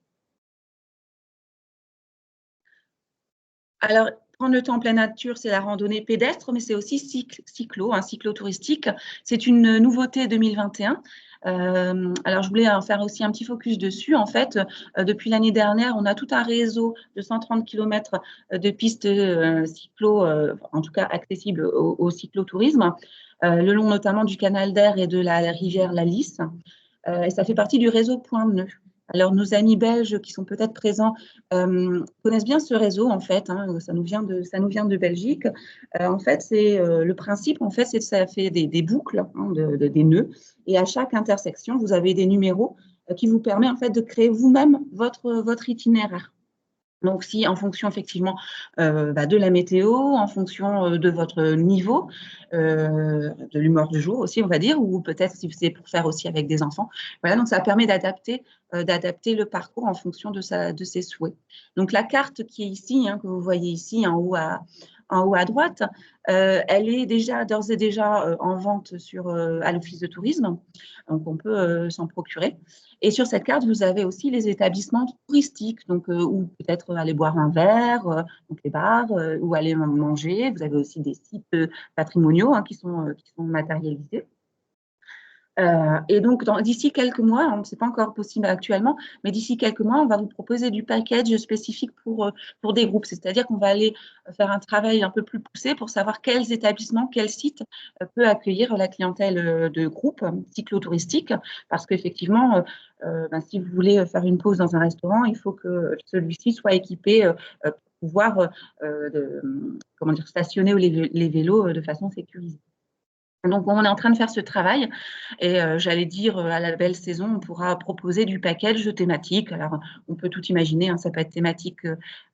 Alors, prendre le temps en pleine nature, c'est la randonnée pédestre, mais c'est aussi cyclo-touristique. C'est une nouveauté 2021. Alors, je voulais en faire aussi un petit focus dessus. En fait, depuis l'année dernière, on a tout un réseau de 130 km de pistes cyclo, en tout cas accessibles au cyclotourisme, le long notamment du canal d'Air et de la rivière La Lys. Et ça fait partie du réseau Point Nœud. Alors, nos amis belges qui sont peut-être présents connaissent bien ce réseau, en fait, hein, ça nous vient de Belgique. En fait, le principe, en fait, c'est que ça fait des boucles, hein, des nœuds, et à chaque intersection, vous avez des numéros qui vous permettent, en fait, de créer vous-même votre itinéraire. Donc, si en fonction effectivement de la météo, en fonction de votre niveau, de l'humeur du jour aussi, on va dire, ou peut-être si c'est pour faire aussi avec des enfants. Voilà, donc ça permet d'adapter le parcours en fonction de ses souhaits. Donc, la carte qui est ici, hein, que vous voyez ici en haut à droite, elle est d'ores et déjà en vente à l'Office de tourisme, donc on peut s'en procurer. Et sur cette carte, vous avez aussi les établissements touristiques, donc où peut-être aller boire un verre, donc les bars, ou aller manger. Vous avez aussi des sites patrimoniaux, hein, qui sont matérialisés. Et donc, d'ici quelques mois, ce n'est pas encore possible actuellement, mais d'ici quelques mois, on va vous proposer du package spécifique pour des groupes. C'est-à-dire qu'on va aller faire un travail un peu plus poussé pour savoir quels établissements, quels sites peut accueillir la clientèle de groupe cyclotouristique. Parce qu'effectivement, si vous voulez faire une pause dans un restaurant, il faut que celui-ci soit équipé pour pouvoir stationner les vélos de façon sécurisée. Donc, on est en train de faire ce travail et j'allais dire, à la belle saison, on pourra proposer du package thématique. Alors, on peut tout imaginer, hein, ça peut être thématique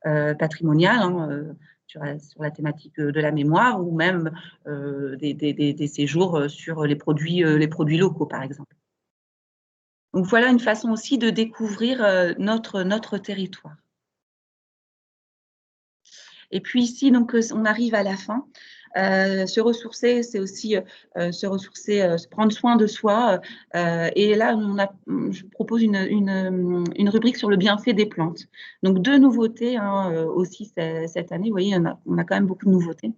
patrimoniale, hein, sur la thématique de la mémoire ou même des séjours sur les produits locaux, par exemple. Donc, voilà une façon aussi de découvrir notre territoire. Et puis ici, donc, on arrive à la fin. Se ressourcer, c'est aussi prendre soin de soi. Et là, je propose une rubrique sur le bienfait des plantes. Donc, 2 nouveautés, hein, aussi cette année. Vous voyez, on a quand même beaucoup de nouveautés.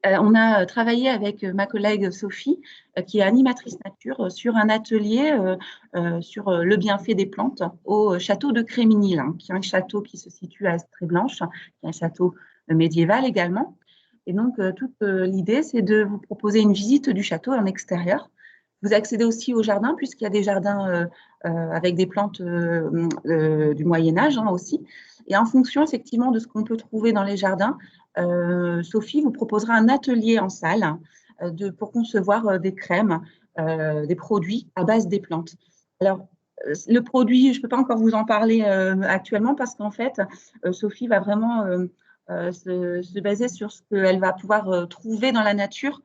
On a travaillé avec ma collègue Sophie, qui est animatrice nature, sur un atelier sur le bienfait des plantes au château de Créminil, hein, qui est un château qui se situe à Estrée-Blanche, qui est un château médiéval également. Et donc, toute l'idée, c'est de vous proposer une visite du château en extérieur. Vous accédez aussi au jardin, puisqu'il y a des jardins avec des plantes du Moyen-Âge hein, aussi. Et en fonction, effectivement, de ce qu'on peut trouver dans les jardins, Sophie vous proposera un atelier en salle pour concevoir des crèmes, des produits à base des plantes. Alors, le produit, je ne peux pas encore vous en parler actuellement parce qu'en fait, Sophie va vraiment se baser sur ce qu'elle va pouvoir trouver dans la nature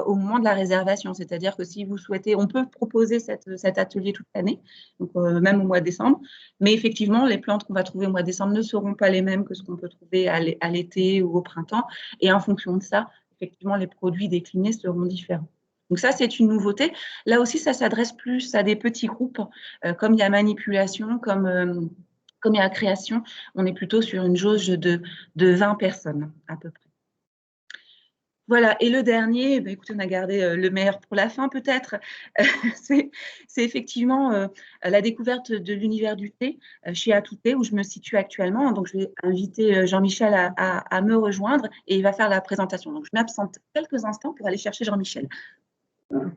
au moment de la réservation. C'est-à-dire que si vous souhaitez, on peut proposer cet atelier toute l'année, donc même au mois de décembre, mais effectivement, les plantes qu'on va trouver au mois de décembre ne seront pas les mêmes que ce qu'on peut trouver à l'été ou au printemps. Et en fonction de ça, effectivement, les produits déclinés seront différents. Donc ça, c'est une nouveauté. Là aussi, ça s'adresse plus à des petits groupes, comme il y a manipulation, comme il y a création. On est plutôt sur une jauge de 20 personnes à peu près. Voilà, et le dernier, ben, écoutez, on a gardé le meilleur pour la fin peut-être, c'est effectivement la découverte de l'univers du thé chez Atouté, où je me situe actuellement. Donc, je vais inviter Jean-Michel à me rejoindre et il va faire la présentation. Donc, je m'absente quelques instants pour aller chercher Jean-Michel. Voilà.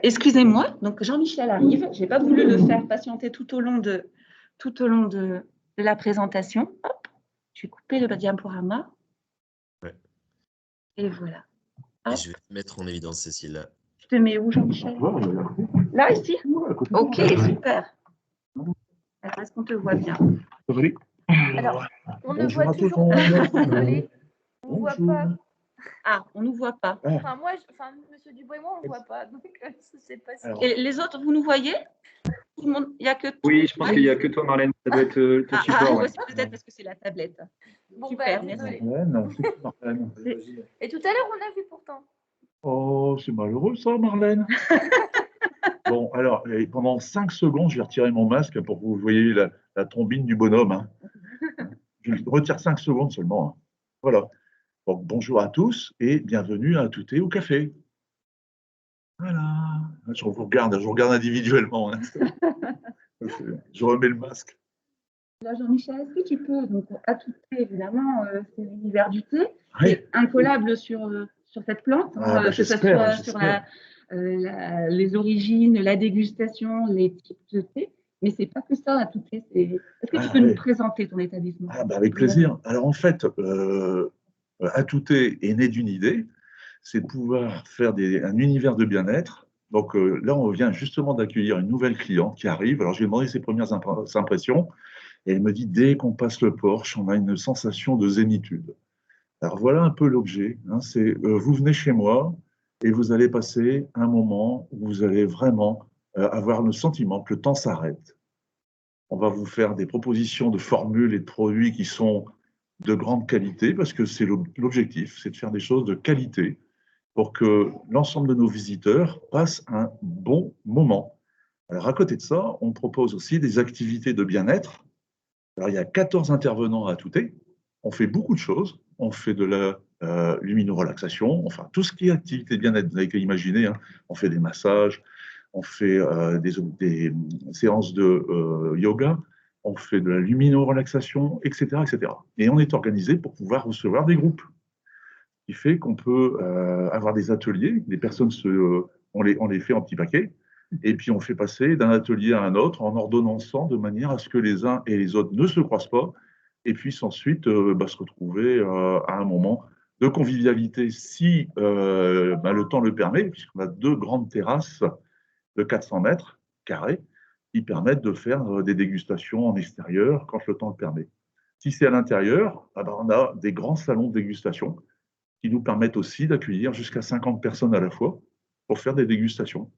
Excusez-moi, donc Jean-Michel arrive. Je n'ai pas voulu le faire patienter tout au long de la présentation. Hop, je vais couper le diaporama. Ouais. Et voilà. Et je vais te mettre en évidence, Cécile. Je te mets où, Jean-Michel? Là, ici? Ok, super. Alors, est-ce qu'on te voit bien? Alors, on ne voit toujours pas. Désolée. On ne voit pas. Ah, on ne nous voit pas. Enfin, moi, Monsieur Dubois et moi, on ne voit pas. Donc, je ne sais pas si. Et les autres, vous nous voyez? Tout le monde, il n'y a que toi. Oui, je pense qu'il n'y a que toi, Marlène. Ça doit être ton support. Ouais. C'est peut-être parce que c'est la tablette. Bon, Super, bah, merci. Marlène, c'est Marlène. Et tout à l'heure, on a vu pourtant. Oh, c'est malheureux ça, Marlène. Bon, alors, pendant 5 secondes, je vais retirer mon masque pour que vous voyez la trombine du bonhomme. Hein. Je retire 5 secondes seulement. Hein. Voilà. Donc, bonjour à tous et bienvenue à Atouté au café. Voilà. Je vous regarde individuellement. Hein. Je remets le masque. Là, Jean-Michel, est-ce que tu peux, donc Atouté, évidemment, c'est l'univers du thé, Oui. c'est incollable sur cette plante, Ah, que ce soit sur les origines, la dégustation, les types de thé, mais c'est pas que ça, Atouté. Est-ce que tu peux nous présenter ton établissement? Avec plaisir. Alors en fait, Atouté est né d'une idée, c'est de pouvoir faire un univers de bien-être. Donc là, on vient justement d'accueillir une nouvelle cliente qui arrive. Alors je lui ai demandé ses premières impressions et elle me dit, dès qu'on passe le porche, on a une sensation de zénitude. Alors voilà un peu l'objet. Hein, c'est vous venez chez moi et vous allez passer un moment où vous allez vraiment avoir le sentiment que le temps s'arrête. On va vous faire des propositions de formules et de produits qui sont de grande qualité, parce que c'est l'objectif, c'est de faire des choses de qualité pour que l'ensemble de nos visiteurs passent un bon moment. Alors, à côté de ça, on propose aussi des activités de bien-être. Alors, il y a 14 intervenants à Atouté. On fait beaucoup de choses. On fait de la lumino-relaxation, enfin, tout ce qui est activité de bien-être, vous avez qu'à imaginer. Hein. On fait des massages, on fait des séances de yoga, on fait de la lumino-relaxation, etc., etc. Et on est organisé pour pouvoir recevoir des groupes. Ce qui fait qu'on peut avoir des ateliers, les personnes, on les fait en petits paquets, et puis on fait passer d'un atelier à un autre en ordonnançant de manière à ce que les uns et les autres ne se croisent pas, et puissent ensuite se retrouver à un moment de convivialité si le temps le permet, puisqu'on a 2 grandes terrasses de 400 mètres carrés qui permettent de faire des dégustations en extérieur quand le temps le permet. Si c'est à l'intérieur, on a des grands salons de dégustation qui nous permettent aussi d'accueillir jusqu'à 50 personnes à la fois pour faire des dégustations.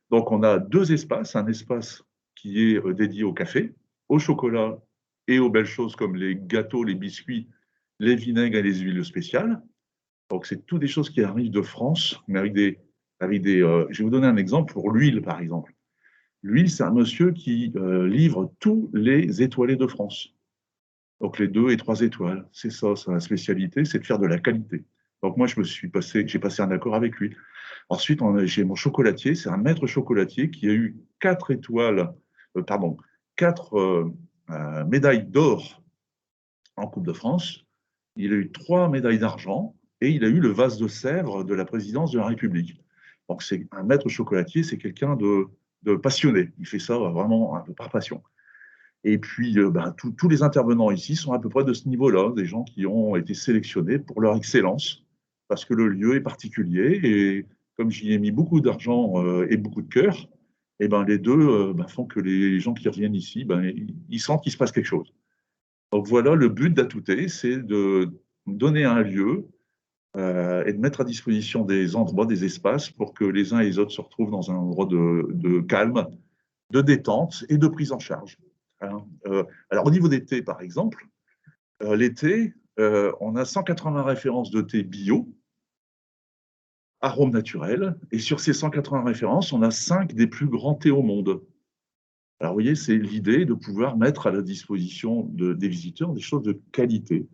Donc on a 2 espaces, un espace qui est dédié au café au chocolat et aux belles choses comme les gâteaux, les biscuits, les vinaigres et les huiles spéciales. Donc, c'est toutes des choses qui arrivent de France, mais je vais vous donner un exemple pour l'huile, par exemple. L'huile, c'est un monsieur qui livre tous les étoilés de France. Donc, les 2 et 3 étoiles, c'est ça, sa spécialité, c'est de faire de la qualité. Donc, moi, j'ai passé un accord avec lui. Ensuite, j'ai mon chocolatier, c'est un maître chocolatier qui a eu 4 étoiles, 4 médailles d'or en Coupe de France. Il a eu 3 médailles d'argent et il a eu le vase de Sèvres de la présidence de la République. Donc, c'est un maître chocolatier, c'est quelqu'un de passionné. Il fait ça vraiment un peu par passion. Et puis, tous les intervenants ici sont à peu près de ce niveau-là, des gens qui ont été sélectionnés pour leur excellence, parce que le lieu est particulier. Et comme j'y ai mis beaucoup d'argent et beaucoup de cœur, et les deux font que les gens qui reviennent ici, ils sentent qu'il se passe quelque chose. Donc voilà, le but d'Atouté, c'est de donner un lieu et de mettre à disposition des endroits, des espaces pour que les uns et les autres se retrouvent dans un endroit de calme, de détente et de prise en charge. Alors au niveau des thés, par exemple, l'été, on a 180 références de thé bio, arômes naturels, et sur ces 180 références, on a 5 des plus grands thés au monde. Alors, vous voyez, c'est l'idée de pouvoir mettre à la disposition des visiteurs des choses de qualité.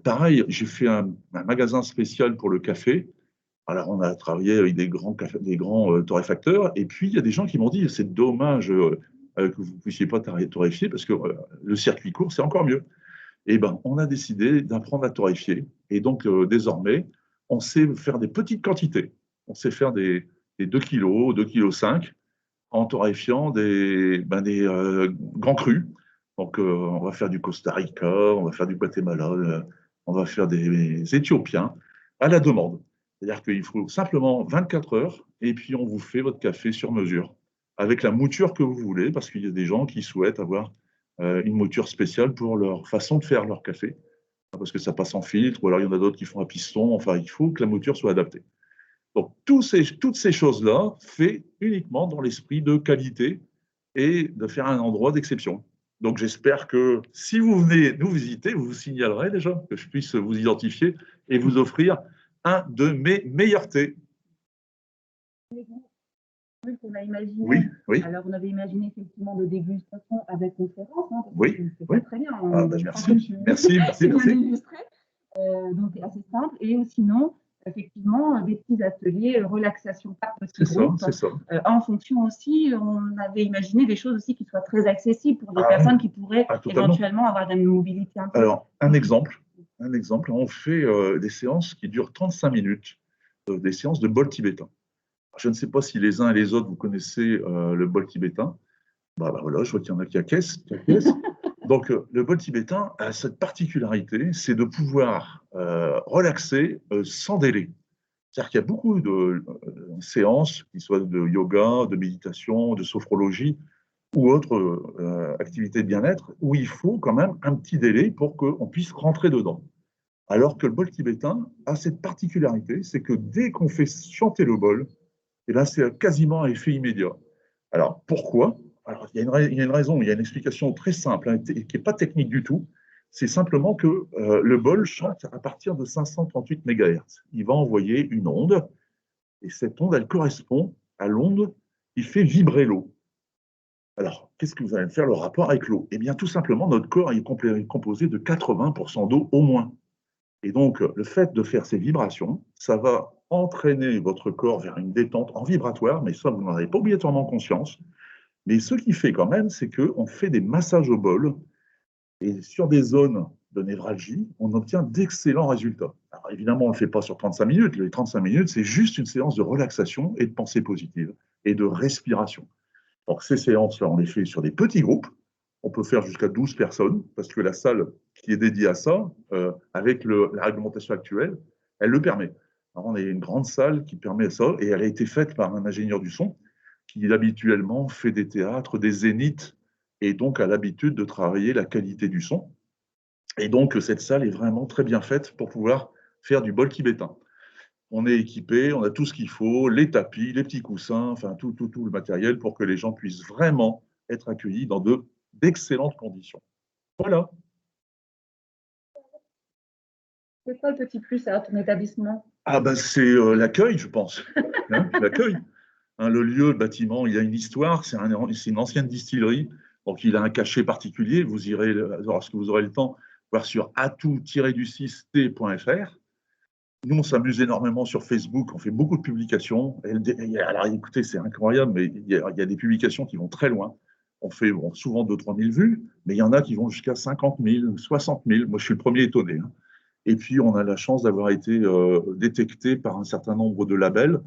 Pareil, j'ai fait un magasin spécial pour le café. Alors, on a travaillé avec des grands torréfacteurs. Et puis, il y a des gens qui m'ont dit, c'est dommage que vous ne puissiez pas torréfier parce que le circuit court, c'est encore mieux. Et on a décidé d'apprendre à torréfier. Et donc, désormais, on sait faire des petites quantités. On sait faire des 2 kg, 2,5 kg, en torréfiant des grands crus. Donc, on va faire du Costa Rica, on va faire du Guatemala, on va faire des Éthiopiens à la demande. C'est-à-dire qu'il faut simplement 24 heures et puis on vous fait votre café sur mesure avec la mouture que vous voulez parce qu'il y a des gens qui souhaitent avoir une mouture spéciale pour leur façon de faire leur café parce que ça passe en filtre ou alors il y en a d'autres qui font à piston. Enfin, il faut que la mouture soit adaptée. Donc, toutes ces choses-là, fait uniquement dans l'esprit de qualité et de faire un endroit d'exception. Donc, j'espère que si vous venez nous visiter, vous vous signalerez déjà, que je puisse vous identifier et vous offrir un de mes meilleurs thés. On a imaginé, oui, oui. Alors, on avait imaginé effectivement de dégustation avec conférence. Hein, oui, oui. Très bien. Merci. Illustré. Donc, c'est assez simple. Et sinon, effectivement, des petits ateliers, relaxation par petits groupes. C'est ça. En fonction aussi, on avait imaginé des choses aussi qui soient très accessibles pour des personnes qui pourraient éventuellement avoir une mobilité un peu. Alors, un exemple, on fait des séances qui durent 35 minutes, des séances de bol tibétain. Je ne sais pas si les uns et les autres, vous connaissez le bol tibétain. Voilà, je vois qu'il y en a qui acquiescent. Donc, le bol tibétain a cette particularité, c'est de pouvoir relaxer sans délai. C'est-à-dire qu'il y a beaucoup de séances, qui soient de yoga, de méditation, de sophrologie ou autres activités de bien-être, où il faut quand même un petit délai pour qu'on puisse rentrer dedans. Alors que le bol tibétain a cette particularité, c'est que dès qu'on fait chanter le bol, c'est quasiment à effet immédiat. Alors, pourquoi ? Alors, il y a une raison, il y a une explication très simple, qui n'est pas technique du tout. C'est simplement que le bol chante à partir de 538 MHz. Il va envoyer une onde, et cette onde, elle correspond à l'onde qui fait vibrer l'eau. Alors, qu'est-ce que vous allez faire le rapport avec l'eau ? Eh bien, tout simplement, notre corps est composé de 80% d'eau au moins. Et donc, le fait de faire ces vibrations, ça va entraîner votre corps vers une détente en vibratoire, mais ça, vous n'en avez pas obligatoirement conscience. Mais ce qui fait quand même, c'est qu'on fait des massages au bol, et sur des zones de névralgie, on obtient d'excellents résultats. Alors évidemment, on ne le fait pas sur 35 minutes. Les 35 minutes, c'est juste une séance de relaxation et de pensée positive et de respiration. Donc ces séances-là, on les fait sur des petits groupes. On peut faire jusqu'à 12 personnes, parce que la salle qui est dédiée à ça, avec la réglementation actuelle, elle le permet. Alors, on a une grande salle qui permet ça, et elle a été faite par un ingénieur du son, qui habituellement fait des théâtres, des zéniths, et donc a l'habitude de travailler la qualité du son. Et donc, cette salle est vraiment très bien faite pour pouvoir faire du bol tibétain. On est équipé, on a tout ce qu'il faut, les tapis, les petits coussins, enfin tout le matériel pour que les gens puissent vraiment être accueillis dans de d'excellentes conditions. Voilà. C'est quoi le petit plus à ton établissement? Ah ben c'est l'accueil, je pense. Hein, l'accueil. Hein, le lieu, le bâtiment, il a une histoire, c'est une ancienne distillerie, donc il a un cachet particulier. Vous irez, lorsque vous aurez le temps, voir sur atout-du6t.fr. Nous, on s'amuse énormément sur Facebook, on fait beaucoup de publications. Alors écoutez, c'est incroyable, mais il y a des publications qui vont très loin. On fait souvent 2 000 à 3 000 vues, mais il y en a qui vont jusqu'à 50 000, 60 000. Moi, je suis le premier étonné. Hein. Et puis, on a la chance d'avoir été détecté par un certain nombre de labels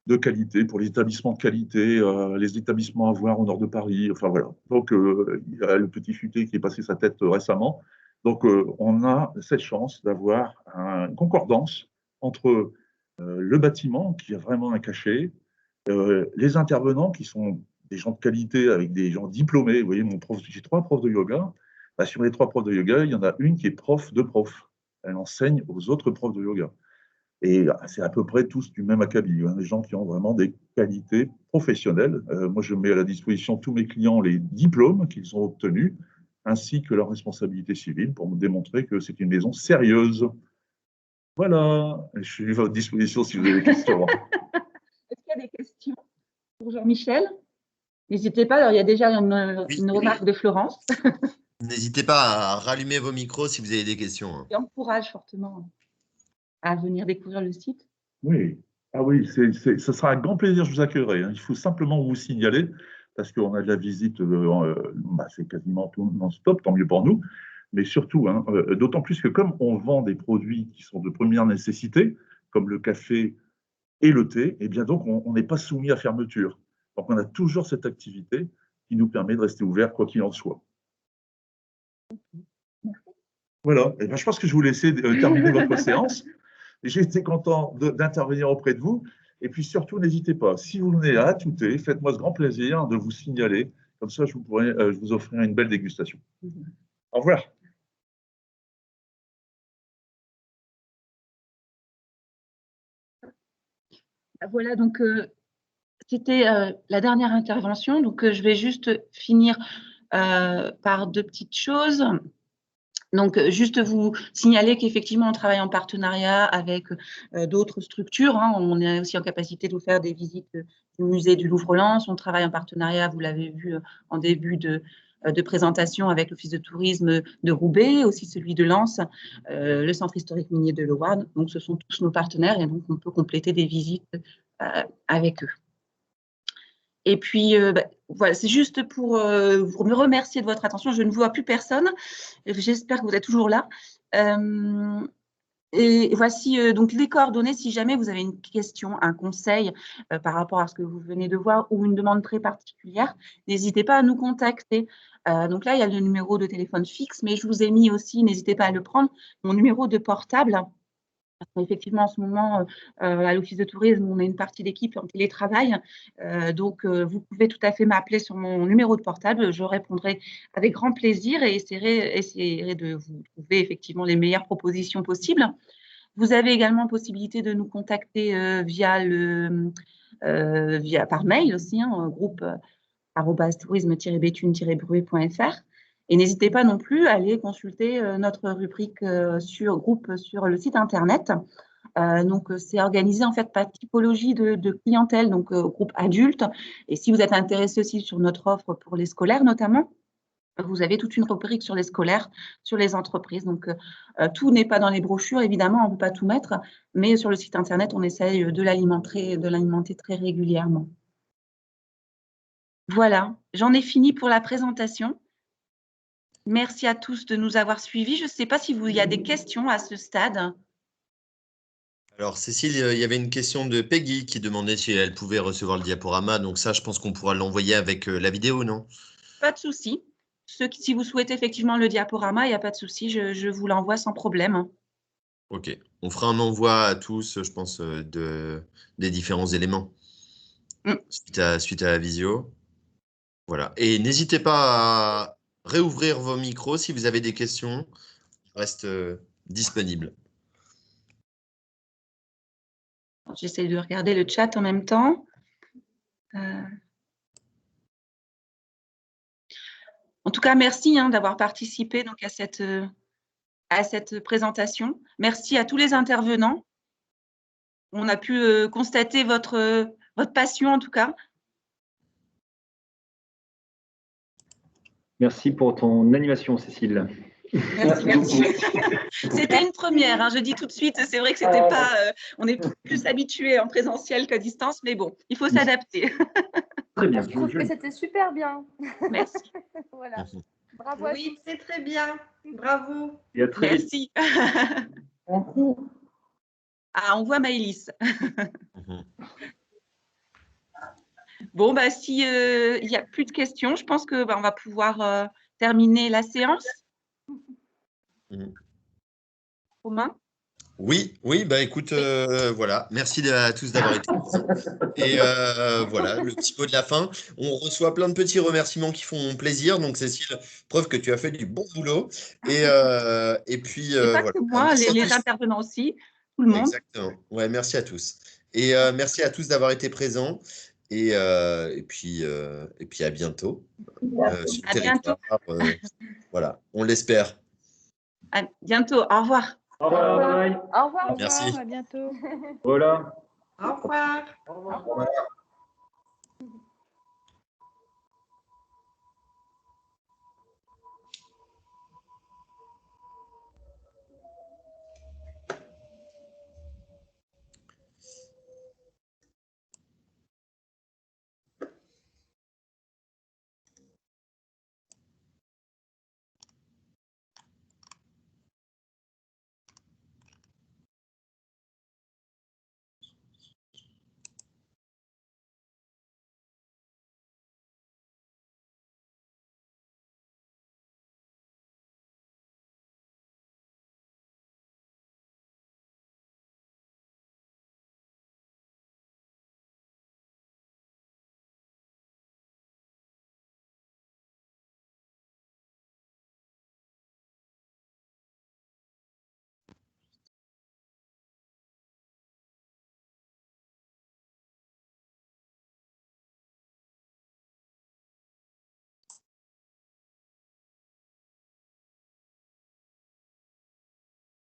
de qualité, pour les établissements de qualité, les établissements à voir au nord de Paris, enfin voilà. Donc, il y a le petit futé qui est passé sa tête récemment. Donc, on a cette chance d'avoir une concordance entre le bâtiment, qui a vraiment un cachet, les intervenants, qui sont des gens de qualité, avec des gens diplômés. Vous voyez, j'ai 3 profs de yoga. Bah, sur les 3 profs de yoga, il y en a une qui est prof de prof. Elle enseigne aux autres profs de yoga. Et c'est à peu près tous du même acabit, hein, des gens qui ont vraiment des qualités professionnelles. Moi, je mets à la disposition de tous mes clients les diplômes qu'ils ont obtenus, ainsi que leur responsabilité civile, pour me démontrer que c'est une maison sérieuse. Voilà, je suis à votre disposition si vous avez des questions. Est-ce qu'il y a des questions pour Jean-Michel? N'hésitez pas, alors il y a déjà une remarque de Florence. N'hésitez pas à rallumer vos micros si vous avez des questions. Hein. Et encourage fortement à venir découvrir le site. Oui, ah oui, ce sera un grand plaisir, je vous accueillerai. Hein. Il faut simplement vous signaler, parce qu'on a de la visite, c'est quasiment tout non-stop, tant mieux pour nous. Mais surtout, hein, d'autant plus que comme on vend des produits qui sont de première nécessité, comme le café et le thé, et bien donc on n'est pas soumis à fermeture. Donc on a toujours cette activité qui nous permet de rester ouvert quoi qu'il en soit. Voilà, et bien, je pense que je vous laisser terminer votre séance. J'ai été content d'intervenir auprès de vous. Et puis surtout, n'hésitez pas, si vous venez à Atouté, faites-moi ce grand plaisir de vous signaler. Comme ça, je vous offrirai une belle dégustation. Au revoir. Voilà, donc c'était la dernière intervention. Donc je vais juste finir par 2 petites choses. Donc, juste vous signaler qu'effectivement, on travaille en partenariat avec d'autres structures. Hein. On est aussi en capacité de vous faire des visites du musée du Louvre-Lens. On travaille en partenariat, vous l'avez vu en début de présentation, avec l'Office de tourisme de Roubaix, aussi celui de Lens, le Centre historique minier de Leeuwarden. Donc, ce sont tous nos partenaires et donc on peut compléter des visites avec eux. Et puis, voilà, c'est juste pour me remercier de votre attention. Je ne vois plus personne. J'espère que vous êtes toujours là. Et voici donc les coordonnées. Si jamais vous avez une question, un conseil par rapport à ce que vous venez de voir ou une demande très particulière, n'hésitez pas à nous contacter. Donc là, il y a le numéro de téléphone fixe, mais je vous ai mis aussi, n'hésitez pas à le prendre, mon numéro de portable. Effectivement, en ce moment, à l'Office de tourisme, on a une partie d'équipe en télétravail. Donc, vous pouvez tout à fait m'appeler sur mon numéro de portable. Je répondrai avec grand plaisir et essaierai de vous trouver effectivement les meilleures propositions possibles. Vous avez également possibilité de nous contacter par mail aussi, hein, groupe tourisme-béthune-bruet.fr. Et n'hésitez pas non plus à aller consulter notre rubrique groupe sur le site internet. Donc, c'est organisé en fait par typologie de clientèle, donc groupe adulte. Et si vous êtes intéressé aussi sur notre offre pour les scolaires notamment, vous avez toute une rubrique sur les scolaires, sur les entreprises. Donc, tout n'est pas dans les brochures, évidemment, on ne peut pas tout mettre, mais sur le site internet, on essaye de l'alimenter très régulièrement. Voilà, j'en ai fini pour la présentation. Merci à tous de nous avoir suivis. Je ne sais pas s'il y a des questions à ce stade. Alors, Cécile, il y avait une question de Peggy qui demandait si elle pouvait recevoir le diaporama. Donc ça, je pense qu'on pourra l'envoyer avec la vidéo, non? Pas de souci. Si vous souhaitez effectivement le diaporama, il n'y a pas de souci. Je vous l'envoie sans problème. Ok. On fera un envoi à tous, je pense, des différents éléments suite à la visio. Voilà. Et n'hésitez pas à réouvrir vos micros si vous avez des questions. Je reste disponible. J'essaie de regarder le chat en même temps. En tout cas, merci d'avoir participé donc, à cette présentation. Merci à tous les intervenants. On a pu constater votre passion, en tout cas. Merci pour ton animation, Cécile. Merci. C'était une première, je dis tout de suite, c'est vrai que c'était pas, on est plus habitué en présentiel qu'à distance, mais bon, il faut s'adapter. Très bien. Je trouve que c'était super bien. Merci. Voilà. Bravo à tous. Oui, c'est très bien. Bravo. Et à très vite. Merci. Merci. Ah, on voit Maëlys. Bon, bah, si il n'y a plus de questions, je pense que on va pouvoir terminer la séance. Romain? Oui, bah écoute, voilà, merci à tous d'avoir été présents. Et voilà, le petit mot de la fin. On reçoit plein de petits remerciements qui font plaisir. Donc, Cécile, preuve que tu as fait du bon boulot. Et puis, pas voilà. que moi, les intervenants aussi, tout le monde. Exactement. Ouais, merci à tous. Et merci à tous d'avoir été présents. Et puis à bientôt. Sur le territoire. Voilà, on l'espère. À bientôt. Au revoir. Au revoir. Bye. Au revoir. Merci. À bientôt. Voilà. Au revoir. Au revoir.